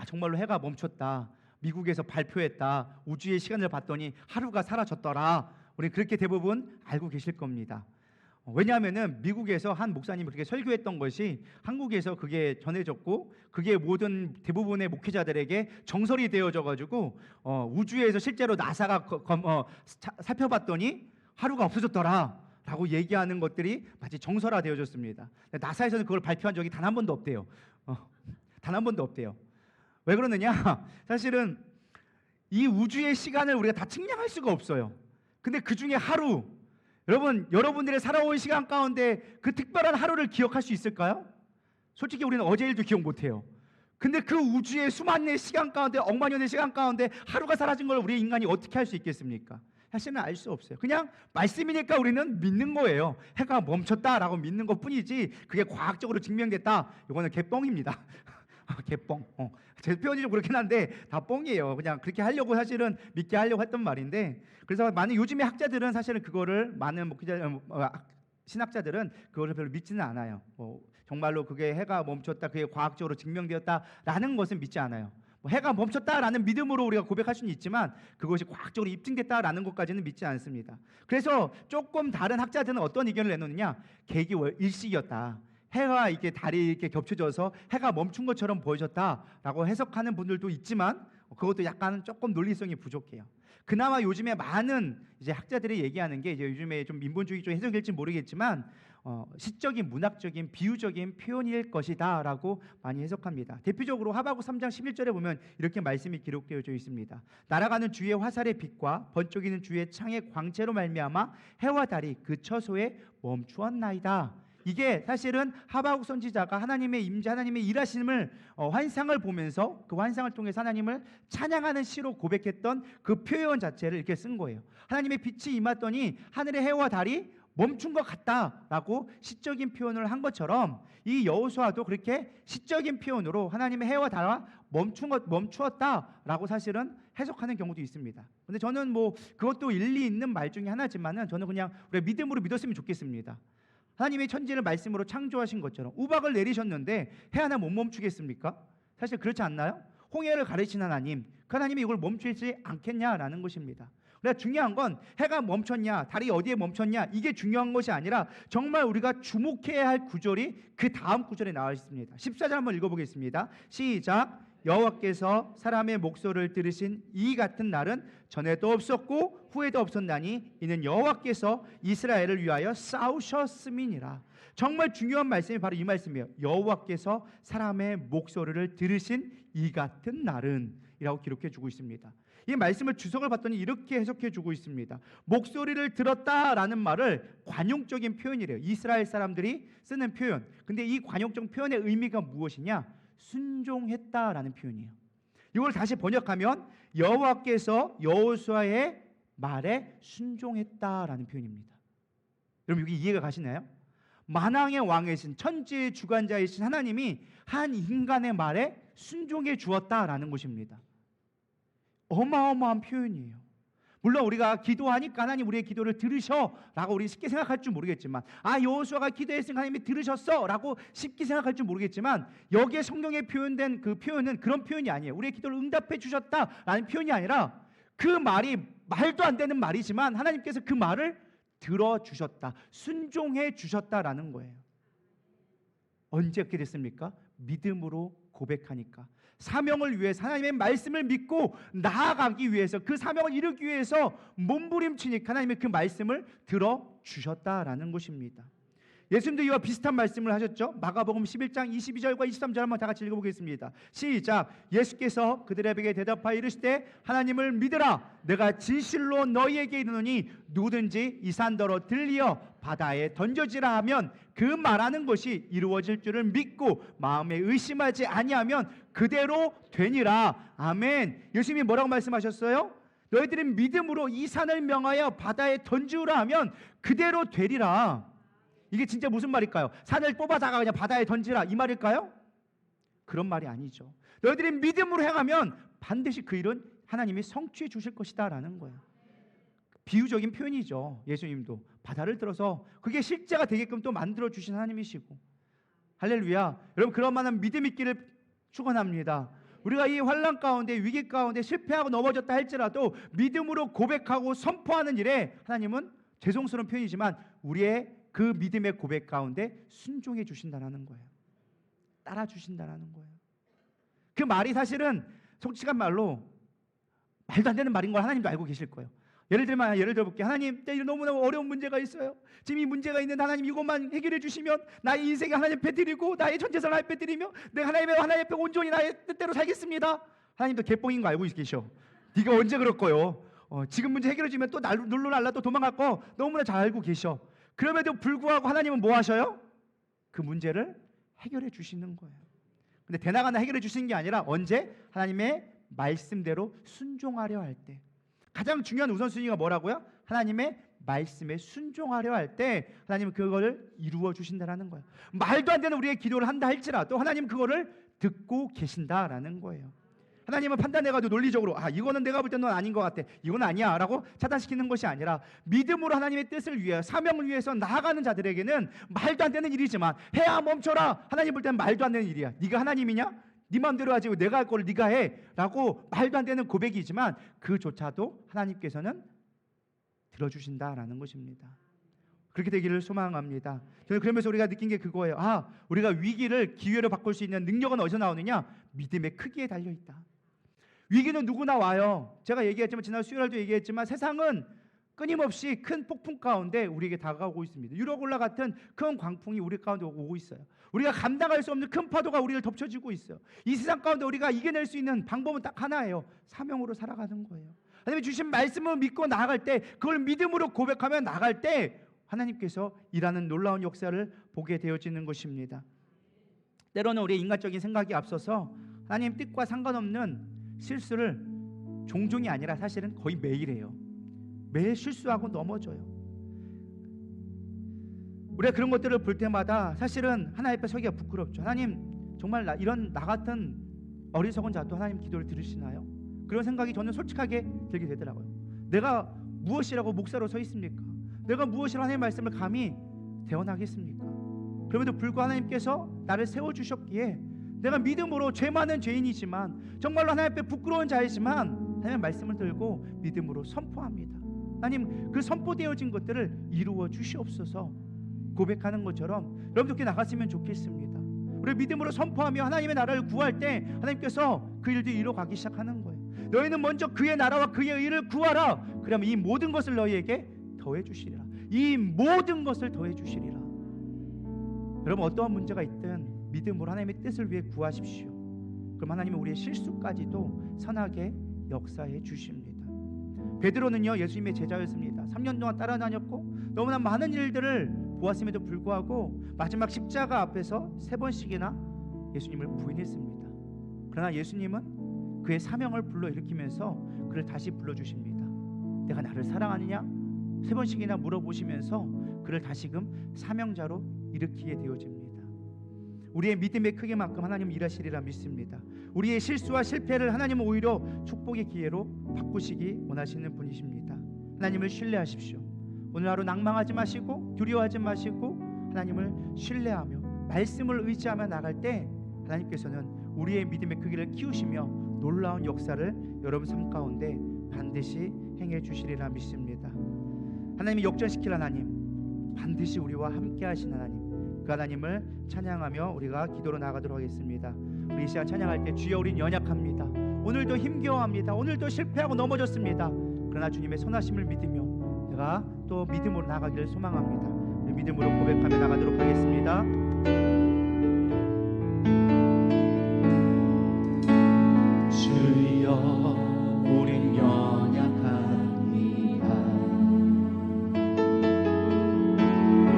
정말로 해가 멈췄다. 미국에서 발표했다. 우주의 시간을 봤더니 하루가 사라졌더라. 우리 그렇게 대부분 알고 계실 겁니다. 왜냐하면은 미국에서 한 목사님이 그렇게 설교했던 것이 한국에서 그게 전해졌고 그게 모든 대부분의 목회자들에게 정설이 되어져 가지고 우주에서 실제로 나사가 살펴봤더니 하루가 없어졌더라 라고 얘기하는 것들이 마치 정설화되어졌습니다. 나사에서는 그걸 발표한 적이 단 한 번도 없대요. 단 한 번도 없대요. 왜 그러느냐? 사실은 이 우주의 시간을 우리가 다 측량할 수가 없어요. 근데 그 중에 하루, 여러분들의 살아온 시간 가운데 그 특별한 하루를 기억할 수 있을까요? 솔직히 우리는 어제 일도 기억 못해요. 근데 그 우주의 수많은 시간 가운데, 억만 년의 시간 가운데 하루가 사라진 걸 우리 인간이 어떻게 할 수 있겠습니까? 사실은 알 수 없어요. 그냥 말씀이니까 우리는 믿는 거예요. 해가 멈췄다라고 믿는 것뿐이지 그게 과학적으로 증명됐다, 이거는 개뻥입니다. 개뻥. 제 표현이 좀 그렇긴 한데 다 뻥이에요. 그냥 그렇게 하려고 사실은 믿게 하려고 했던 말인데, 그래서 많은 요즘의 학자들은 사실은 그거를, 많은 신학자들은 그거를 별로 믿지는 않아요. 정말로 그게 해가 멈췄다, 그게 과학적으로 증명되었다라는 것은 믿지 않아요. 해가 멈췄다라는 믿음으로 우리가 고백할 수는 있지만 그것이 과학적으로 입증됐다라는 것까지는 믿지 않습니다. 그래서 조금 다른 학자들은 어떤 의견을 내놓느냐? 계기 일식이었다. 해와 이렇게 달이 이렇게 겹쳐져서 해가 멈춘 것처럼 보여졌다라고 해석하는 분들도 있지만 그것도 약간 조금 논리성이 부족해요. 그나마 요즘에 많은 이제 학자들이 얘기하는 게, 이제 요즘에 좀 인본주의 쪽 해석일지 모르겠지만 시적인, 문학적인, 비유적인 표현일 것이다라고 많이 해석합니다. 대표적으로 하박국 3장 11절에 보면 이렇게 말씀이 기록되어져 있습니다. 날아가는 주의 화살의 빛과 번쩍이는 주의 창의 광채로 말미암아 해와 달이 그 처소에 멈추었나이다. 이게 사실은 하박국 선지자가 하나님의 임재, 하나님의 일하심을 환상을 보면서 그 환상을 통해서 하나님을 찬양하는 시로 고백했던 그 표현 자체를 이렇게 쓴 거예요. 하나님의 빛이 임했더니 하늘의 해와 달이 멈춘 것 같다라고 시적인 표현을 한 것처럼 이 여호수아도 그렇게 시적인 표현으로 하나님의 해와 달과 멈추었다라고 사실은 해석하는 경우도 있습니다. 근데 저는 그것도 일리 있는 말 중에 하나지만은 저는 그냥 우리가 믿음으로 믿었으면 좋겠습니다. 하나님의 천지를 말씀으로 창조하신 것처럼 우박을 내리셨는데 해 하나 못 멈추겠습니까? 사실 그렇지 않나요? 홍해를 가르친 하나님, 그 하나님이 이걸 멈추지 않겠냐라는 것입니다. 그러니까 중요한 건 해가 멈췄냐, 달이 어디에 멈췄냐, 이게 중요한 것이 아니라 정말 우리가 주목해야 할 구절이 그 다음 구절에 나와 있습니다. 14절 한번 읽어보겠습니다. 시작. 여호와께서 사람의 목소리를 들으신 이 같은 날은 전에도 없었고 후에도 없었나니 이는 여호와께서 이스라엘을 위하여 싸우셨음이니라. 정말 중요한 말씀이 바로 이 말씀이에요. 여호와께서 사람의 목소리를 들으신 이 같은 날은 이라고 기록해 주고 있습니다. 이 말씀을 주석을 봤더니 이렇게 해석해 주고 있습니다. 목소리를 들었다라는 말을 관용적인 표현이래요. 이스라엘 사람들이 쓰는 표현. 근데 이 관용적 표현의 의미가 무엇이냐? 순종했다라는 표현이에요. 이걸 다시 번역하면 여호와께서 여호수아의 말에 순종했다라는 표현입니다. 여러분 여기 이해가 가시나요? 만왕의 왕이신 천지의 주관자이신 하나님이 한 인간의 말에 순종해 주었다라는 것입니다. 어마어마한 표현이에요. 물론 우리가 기도하니까 하나님 우리의 기도를 들으셔라고 우리 쉽게 생각할 줄 모르겠지만, 여호수아가 기도했으니까 하나님이 들으셨어라고 쉽게 생각할 줄 모르겠지만, 여기에 성경에 표현된 그 표현은 그런 표현이 아니에요. 우리의 기도를 응답해 주셨다라는 표현이 아니라, 그 말이 말도 안 되는 말이지만 하나님께서 그 말을 들어주셨다, 순종해 주셨다라는 거예요. 언제 그렇게 됐습니까? 믿음으로 고백하니까. 사명을 위해서 하나님의 말씀을 믿고 나아가기 위해서, 그 사명을 이루기 위해서 몸부림치니까 하나님의 그 말씀을 들어주셨다라는 것입니다. 예수님도 이와 비슷한 말씀을 하셨죠. 마가복음 11장 22절과 23절 한번 다 같이 읽어보겠습니다. 시작. 예수께서 그들에게 대답하여 이르시되 하나님을 믿으라. 내가 진실로 너희에게 이르노니 누구든지 이 산더러 들리어 바다에 던져지라 하면 그 말하는 것이 이루어질 줄을 믿고 마음에 의심하지 아니하면 그대로 되니라. 아멘. 예수님이 뭐라고 말씀하셨어요? 너희들이 믿음으로 이 산을 명하여 바다에 던지우라 하면 그대로 되리라. 이게 진짜 무슨 말일까요? 산을 뽑아다가 그냥 바다에 던지라 이 말일까요? 그런 말이 아니죠. 너희들이 믿음으로 행하면 반드시 그 일은 하나님이 성취해 주실 것이다 라는 거예요. 비유적인 표현이죠. 예수님도 바다를 들어서 그게 실제가 되게끔 또 만들어 주신 하나님이시고. 할렐루야. 여러분, 그런 만한 믿음 있기를 축원합니다. 우리가 이 환난 가운데, 위기 가운데 실패하고 넘어졌다 할지라도 믿음으로 고백하고 선포하는 일에 하나님은, 죄송스러운 표현이지만, 우리의 그 믿음의 고백 가운데 순종해 주신다는 거예요. 따라 주신다는 거예요. 그 말이 사실은 솔직한 말로 말도 안 되는 말인 걸 하나님도 알고 계실 거예요. 예를 들어볼게요. 하나님, 너무너무 어려운 문제가 있어요. 지금 이 문제가 있는데 하나님 이것만 해결해 주시면 나의 인생에 하나님 앞에 드리고 나의 전재산을 하나님 앞에 드리며 내가 하나님 앞에 온전히 나의 뜻대로 살겠습니다. 하나님도 개뽕인 거 알고 계셔. 네가 언제 그럴 거요? 지금 문제 해결해 주면 또 놀러 날라 또 도망갈 거 너무나 잘 알고 계셔. 그럼에도 불구하고 하나님은 뭐 하셔요? 그 문제를 해결해 주시는 거예요. 근데 대나가나 해결해 주시는 게 아니라 언제? 하나님의 말씀대로 순종하려 할 때. 가장 중요한 우선순위가 뭐라고요? 하나님의 말씀에 순종하려 할 때 하나님은 그거를 이루어 주신다라는 거예요. 말도 안 되는 우리의 기도를 한다 할지라도 하나님은 그거를 듣고 계신다라는 거예요. 하나님은 판단해가지고 논리적으로 이거는 내가 볼 때는 아닌 것 같아, 이건 아니야 라고 차단시키는 것이 아니라, 믿음으로 하나님의 뜻을 위해, 사명을 위해서 나아가는 자들에게는 말도 안 되는 일이지만, 해야 멈춰라, 하나님 볼 때는 말도 안 되는 일이야. 네가 하나님이냐? 네 마음대로 하지 왜 내가 할 거를 네가 해 라고 말도 안 되는 고백이지만 그조차도 하나님께서는 들어주신다라는 것입니다. 그렇게 되기를 소망합니다. 저는 그러면서 우리가 느낀 게 그거예요. 우리가 위기를 기회로 바꿀 수 있는 능력은 어디서 나오느냐? 믿음의 크기에 달려있다. 위기는 누구나 와요. 제가 얘기했지만, 지난 수요일도 얘기했지만, 세상은 끊임없이 큰 폭풍 가운데 우리에게 다가오고 있습니다. 유로골라 같은 큰 광풍이 우리 가운데 오고 있어요. 우리가 감당할 수 없는 큰 파도가 우리를 덮쳐지고 있어요. 이 세상 가운데 우리가 이겨낼 수 있는 방법은 딱 하나예요. 사명으로 살아가는 거예요. 하나님이 주신 말씀을 믿고 나아갈 때, 그걸 믿음으로 고백하며 나아갈 때 하나님께서 일하는 놀라운 역사를 보게 되어지는 것입니다. 때로는 우리의 인간적인 생각이 앞서서 하나님 뜻과 상관없는 실수를 종종이 아니라 사실은 거의 매일 해요. 매일 실수하고 넘어져요. 우리가 그런 것들을 볼 때마다 사실은 하나님 앞에 서기가 부끄럽죠. 하나님, 정말 나 같은 어리석은 자도 하나님 기도를 들으시나요? 그런 생각이 저는 솔직하게 들게 되더라고요. 내가 무엇이라고 목사로 서 있습니까? 내가 무엇이라고 하나님의 말씀을 감히 대언하겠습니까? 그럼에도 불구하고 하나님께서 나를 세워주셨기에 내가 믿음으로, 죄 많은 죄인이지만 정말로 하나님 앞에 부끄러운 자이지만 하나님의 말씀을 들고 믿음으로 선포합니다. 하나님, 그 선포되어진 것들을 이루어 주시옵소서 고백하는 것처럼 여러분도 그렇게 나갔으면 좋겠습니다. 우리 믿음으로 선포하며 하나님의 나라를 구할 때 하나님께서 그 일들이 이루어가기 시작하는 거예요. 너희는 먼저 그의 나라와 그의 의를 구하라. 그러면 이 모든 것을 너희에게 더해 주시리라. 이 모든 것을 더해 주시리라. 여러분, 어떠한 문제가 있든 믿음으로 하나님의 뜻을 위해 구하십시오. 그럼 하나님은 우리의 실수까지도 선하게 역사해 주십니다. 베드로는요, 예수님의 제자였습니다. 3년 동안 따라다녔고 너무나 많은 일들을 보았음에도 불구하고 마지막 십자가 앞에서 3번씩이나 예수님을 부인했습니다. 그러나 예수님은 그의 사명을 불러일으키면서 그를 다시 불러주십니다. 내가 나를 사랑하느냐? 3번씩이나 물어보시면서 그를 다시금 사명자로 일으키게 되어집니다. 우리의 믿음의 크기만큼 하나님은 일하시리라 믿습니다. 우리의 실수와 실패를 하나님은 오히려 축복의 기회로 바꾸시기 원하시는 분이십니다. 하나님을 신뢰하십시오. 오늘 하루 낭망하지 마시고 두려워하지 마시고 하나님을 신뢰하며 말씀을 의지하며 나갈 때 하나님께서는 우리의 믿음의 크기를 키우시며 놀라운 역사를 여러분 삶 가운데 반드시 행해 주시리라 믿습니다. 하나님이 역전시킬 하나님, 반드시 우리와 함께 하신 하나님, 그 하나님을 찬양하며 우리가 기도로 나가도록 하겠습니다. 우리 이 시간 찬양할 때 주여 우린 연약합니다. 오늘도 힘겨워합니다. 오늘도 실패하고 넘어졌습니다. 그러나 주님의 선하심을 믿으며 내가 또 믿음으로 나가기를 소망합니다. 우리 믿음으로 고백하며 나가도록 하겠습니다. 주여 우린 연약합니다.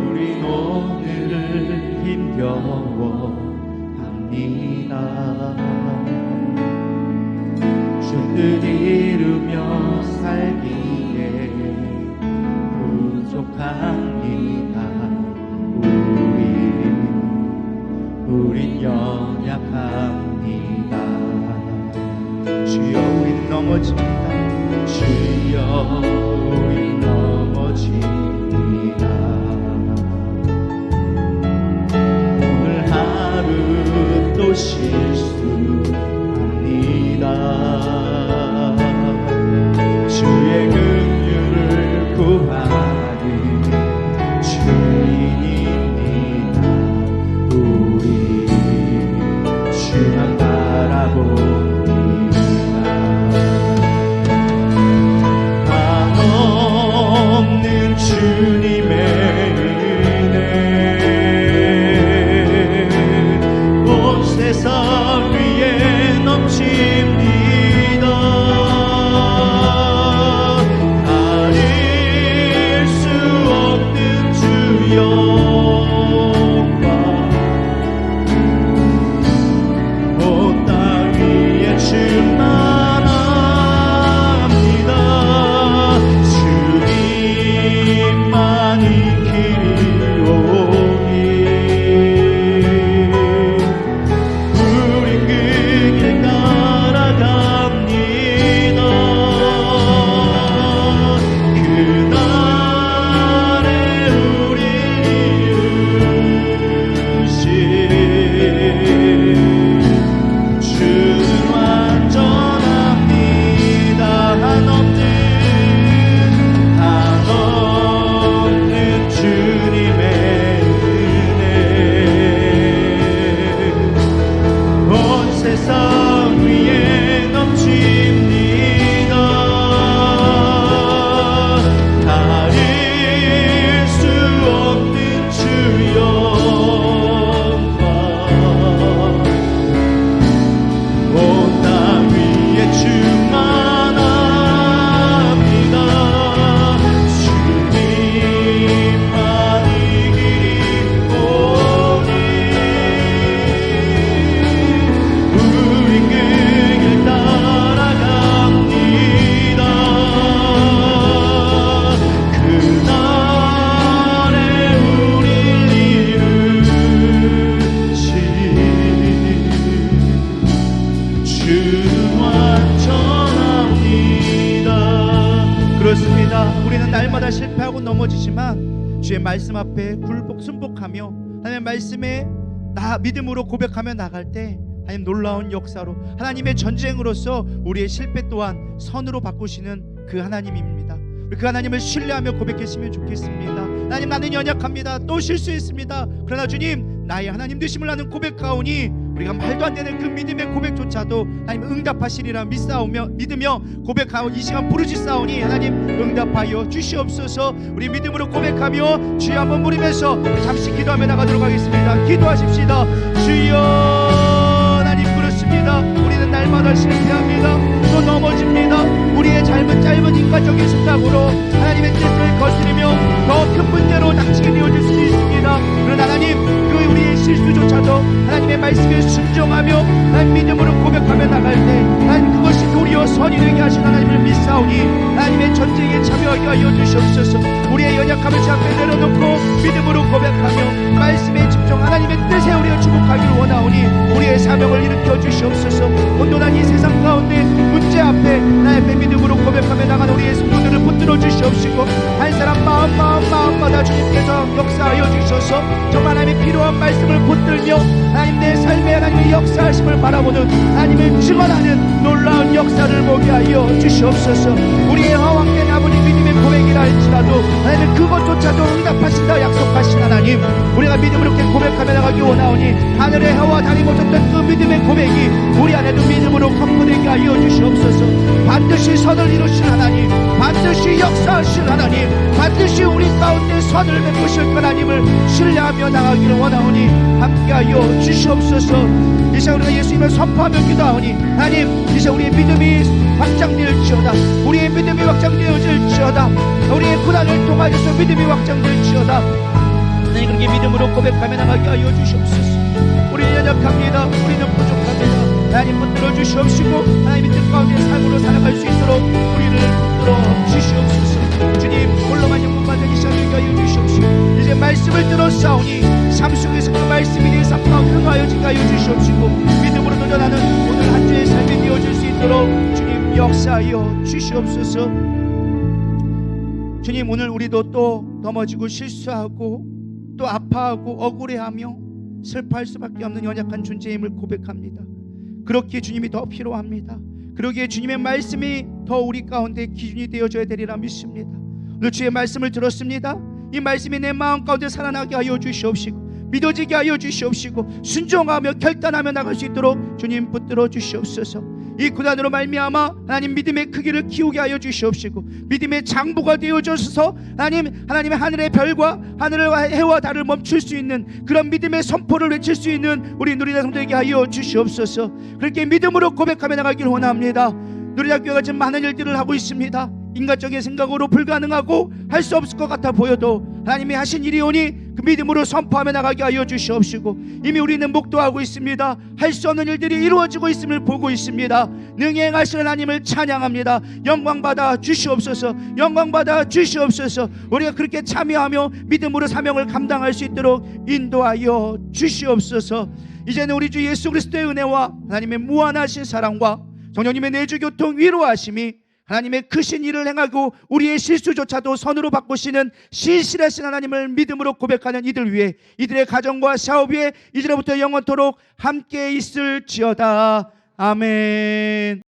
우린 오늘을 힘겨워합니다. 주를 이루며 살기에 부족합니다. 우린 연약합니다. 주여 우린 넘어집니다. 주여 우린 넘어집니다. 오늘 하루 또 실수합니다. 주의 긍휼을 구하는 주인입니다. 우리 주만 바라봅니다. 한없는 주님의 은혜 온 세상 위에 넘칩니다. 가릴 수 없는 주 영광 온 땅 위에 충만합니다. 주님만이 길이오니 우린 그 길 따라갑니다. 그날에 우리 이루신 주는 완전합니다. 한없는 주님의 은혜 온 세상 위에 넘칩니다. 가릴 수 없는 주 영광 온 땅 위에 충만합니다. 주님만이 길이오니 우린 그 길 따라갑니다. 그날에 우릴 이루신 주는 완전합니다. 그렇습니다. 우리는 날마다 실패하고 넘어지지만 주의 말씀 앞에 순복하며 하나님의 말씀에 믿음으로 고백하며 나갈 때 하나님 놀라운 역사로 하나님의 전쟁으로서 우리의 실패 또한 선으로 바꾸시는 그 하나님입니다. 그 하나님을 신뢰하며 고백했으면 좋겠습니다. 하나님 나는 연약합니다. 또 실수했습니다. 그러나 주님 나의 하나님 되심을 나는 고백하오니 우리가 말도 안 되는 그 믿음의 고백조차도 하나님 응답하시리라 믿으며 고백하고 이 시간 부르짖사오니 하나님 응답하여 주시옵소서. 우리 믿음으로 고백하며 주여 한번 부르면서 우리 잠시 기도하며 나가도록 하겠습니다. 기도하십시다. 주여 하나님 그렇습니다. 우리는 날마다 실패합니다. 또 넘어집니다. 우리의 짧은 인간적인 생각으로 하나님의 뜻을 거스르며 더 큰 문제로 닥치게 되어질 수도 있습니다. 그러나 하나님 그 우리의 실수조차도 하나님의 말씀에 순종하며 하나님 믿음으로 고백하며 나갈 때 하나님 하여 선이 되게 하신 하나님을 믿사오니 하나님의 전쟁에 참여하게 하여 주시옵소서. 우리의 연약함을 제 앞에 내려놓고 믿음으로 고백하며 말씀에 집중 하나님의 뜻에 우리가 주목하기를 원하오니 우리의 사명을 일으켜 주시옵소서. 혼돈한 이 세상 가운데 문제 앞에 나 앞에 믿음으로 고백하며 나간 우리의 성도들을 붙들어 주시옵시고 한 사람 마음마다 주님께서 역사하여 주셔서 정말 하나님의 필요한 말씀을 붙들며 하나님 내 삶에 하나님의 역사하심을 바라보는 하나님을 증언하는 놀라운 역사를 보게 하여 주시옵소서. 우리의 허황된 아버지 믿음의 고백이라 할지라도 하나님 그것조차도 응답하신다 약속하신 하나님, 우리가 믿음으로 이렇게 고백하며 나가기 원하오니 하늘의 해와 달이 멈췄던 그 믿음의 고백이 우리 안에도 믿음으로 확보되게 하여 주시옵소서. 반드시 선을 이루신 하나님, 반드시 역사하신 하나님, 반드시 우리 가운데 선을 베푸실 하나님을 신뢰하며 나가기를 원하오니 함께하여 주시옵소서. 이제 우리가 예수님을 선포하며 기도하오니 하나님 이제 우리의 믿음이 확장될지어다. 우리의 믿음이 확장되어질지어다. 우리의 고난을 통하여서 믿음이 확장될지어다. 하나님 그렇게 믿음으로 고백하며 나가게 하여 주시옵소서. 우리는 연약합니다. 우리는 부족합니다. 하나님 붙들어 주시옵시고 하나님의 뜻 가운데 삶으로 살아갈 수 있도록 우리를 붙들어 주시옵소서. 주님 홀로만 영광받는 이 시간을 하여 주시옵시고 이제 말씀을 들었사오니 삶 속에서 그 말씀이 내 삶 가운데 응하여지게 하여 주시옵시고 믿음으로 도전하는 오늘 한 주의 삶이 되어질 수 있도록 주님 역사하여 주시옵소서. 주님 오늘 우리도 또 넘어지고 실수하고 또 아파하고 억울해하며 슬퍼할 수밖에 없는 연약한 존재임을 고백합니다. 그렇기에 주님이 더 필요합니다. 그러기에 주님의 말씀이 더 우리 가운데 기준이 되어져야 되리라 믿습니다. 오늘 주의 말씀을 들었습니다. 이 말씀이 내 마음 가운데 살아나게 하여 주시옵시고 믿어지게 하여 주시옵시고 순종하며 결단하며 나갈 수 있도록 주님 붙들어 주시옵소서. 이 고난으로 말미암아 하나님 믿음의 크기를 키우게 하여 주시옵시고 믿음의 장부가 되어져서 하나님의 하늘의 별과 하늘의 해와 달을 멈출 수 있는 그런 믿음의 선포를 외칠 수 있는 우리 누리다 성도에게 하여 주시옵소서. 그렇게 믿음으로 고백하며 나가기를 원합니다. 누리다 교회가 지금 많은 일들을 하고 있습니다. 인간적인 생각으로 불가능하고 할 수 없을 것 같아 보여도 하나님이 하신 일이 오니 그 믿음으로 선포하며 나가게 하여 주시옵시고 이미 우리는 목도하고 있습니다. 할 수 없는 일들이 이루어지고 있음을 보고 있습니다. 능행하신 하나님을 찬양합니다. 영광받아 주시옵소서. 영광받아 주시옵소서. 우리가 그렇게 참여하며 믿음으로 사명을 감당할 수 있도록 인도하여 주시옵소서. 이제는 우리 주 예수 그리스도의 은혜와 하나님의 무한하신 사랑과 성령님의 내주 교통 위로하심이 하나님의 크신 일을 행하고 우리의 실수조차도 선으로 바꾸시는 신실하신 하나님을 믿음으로 고백하는 이들 위해 이들의 가정과 사업 위에 이제로부터 영원토록 함께 있을지어다. 아멘.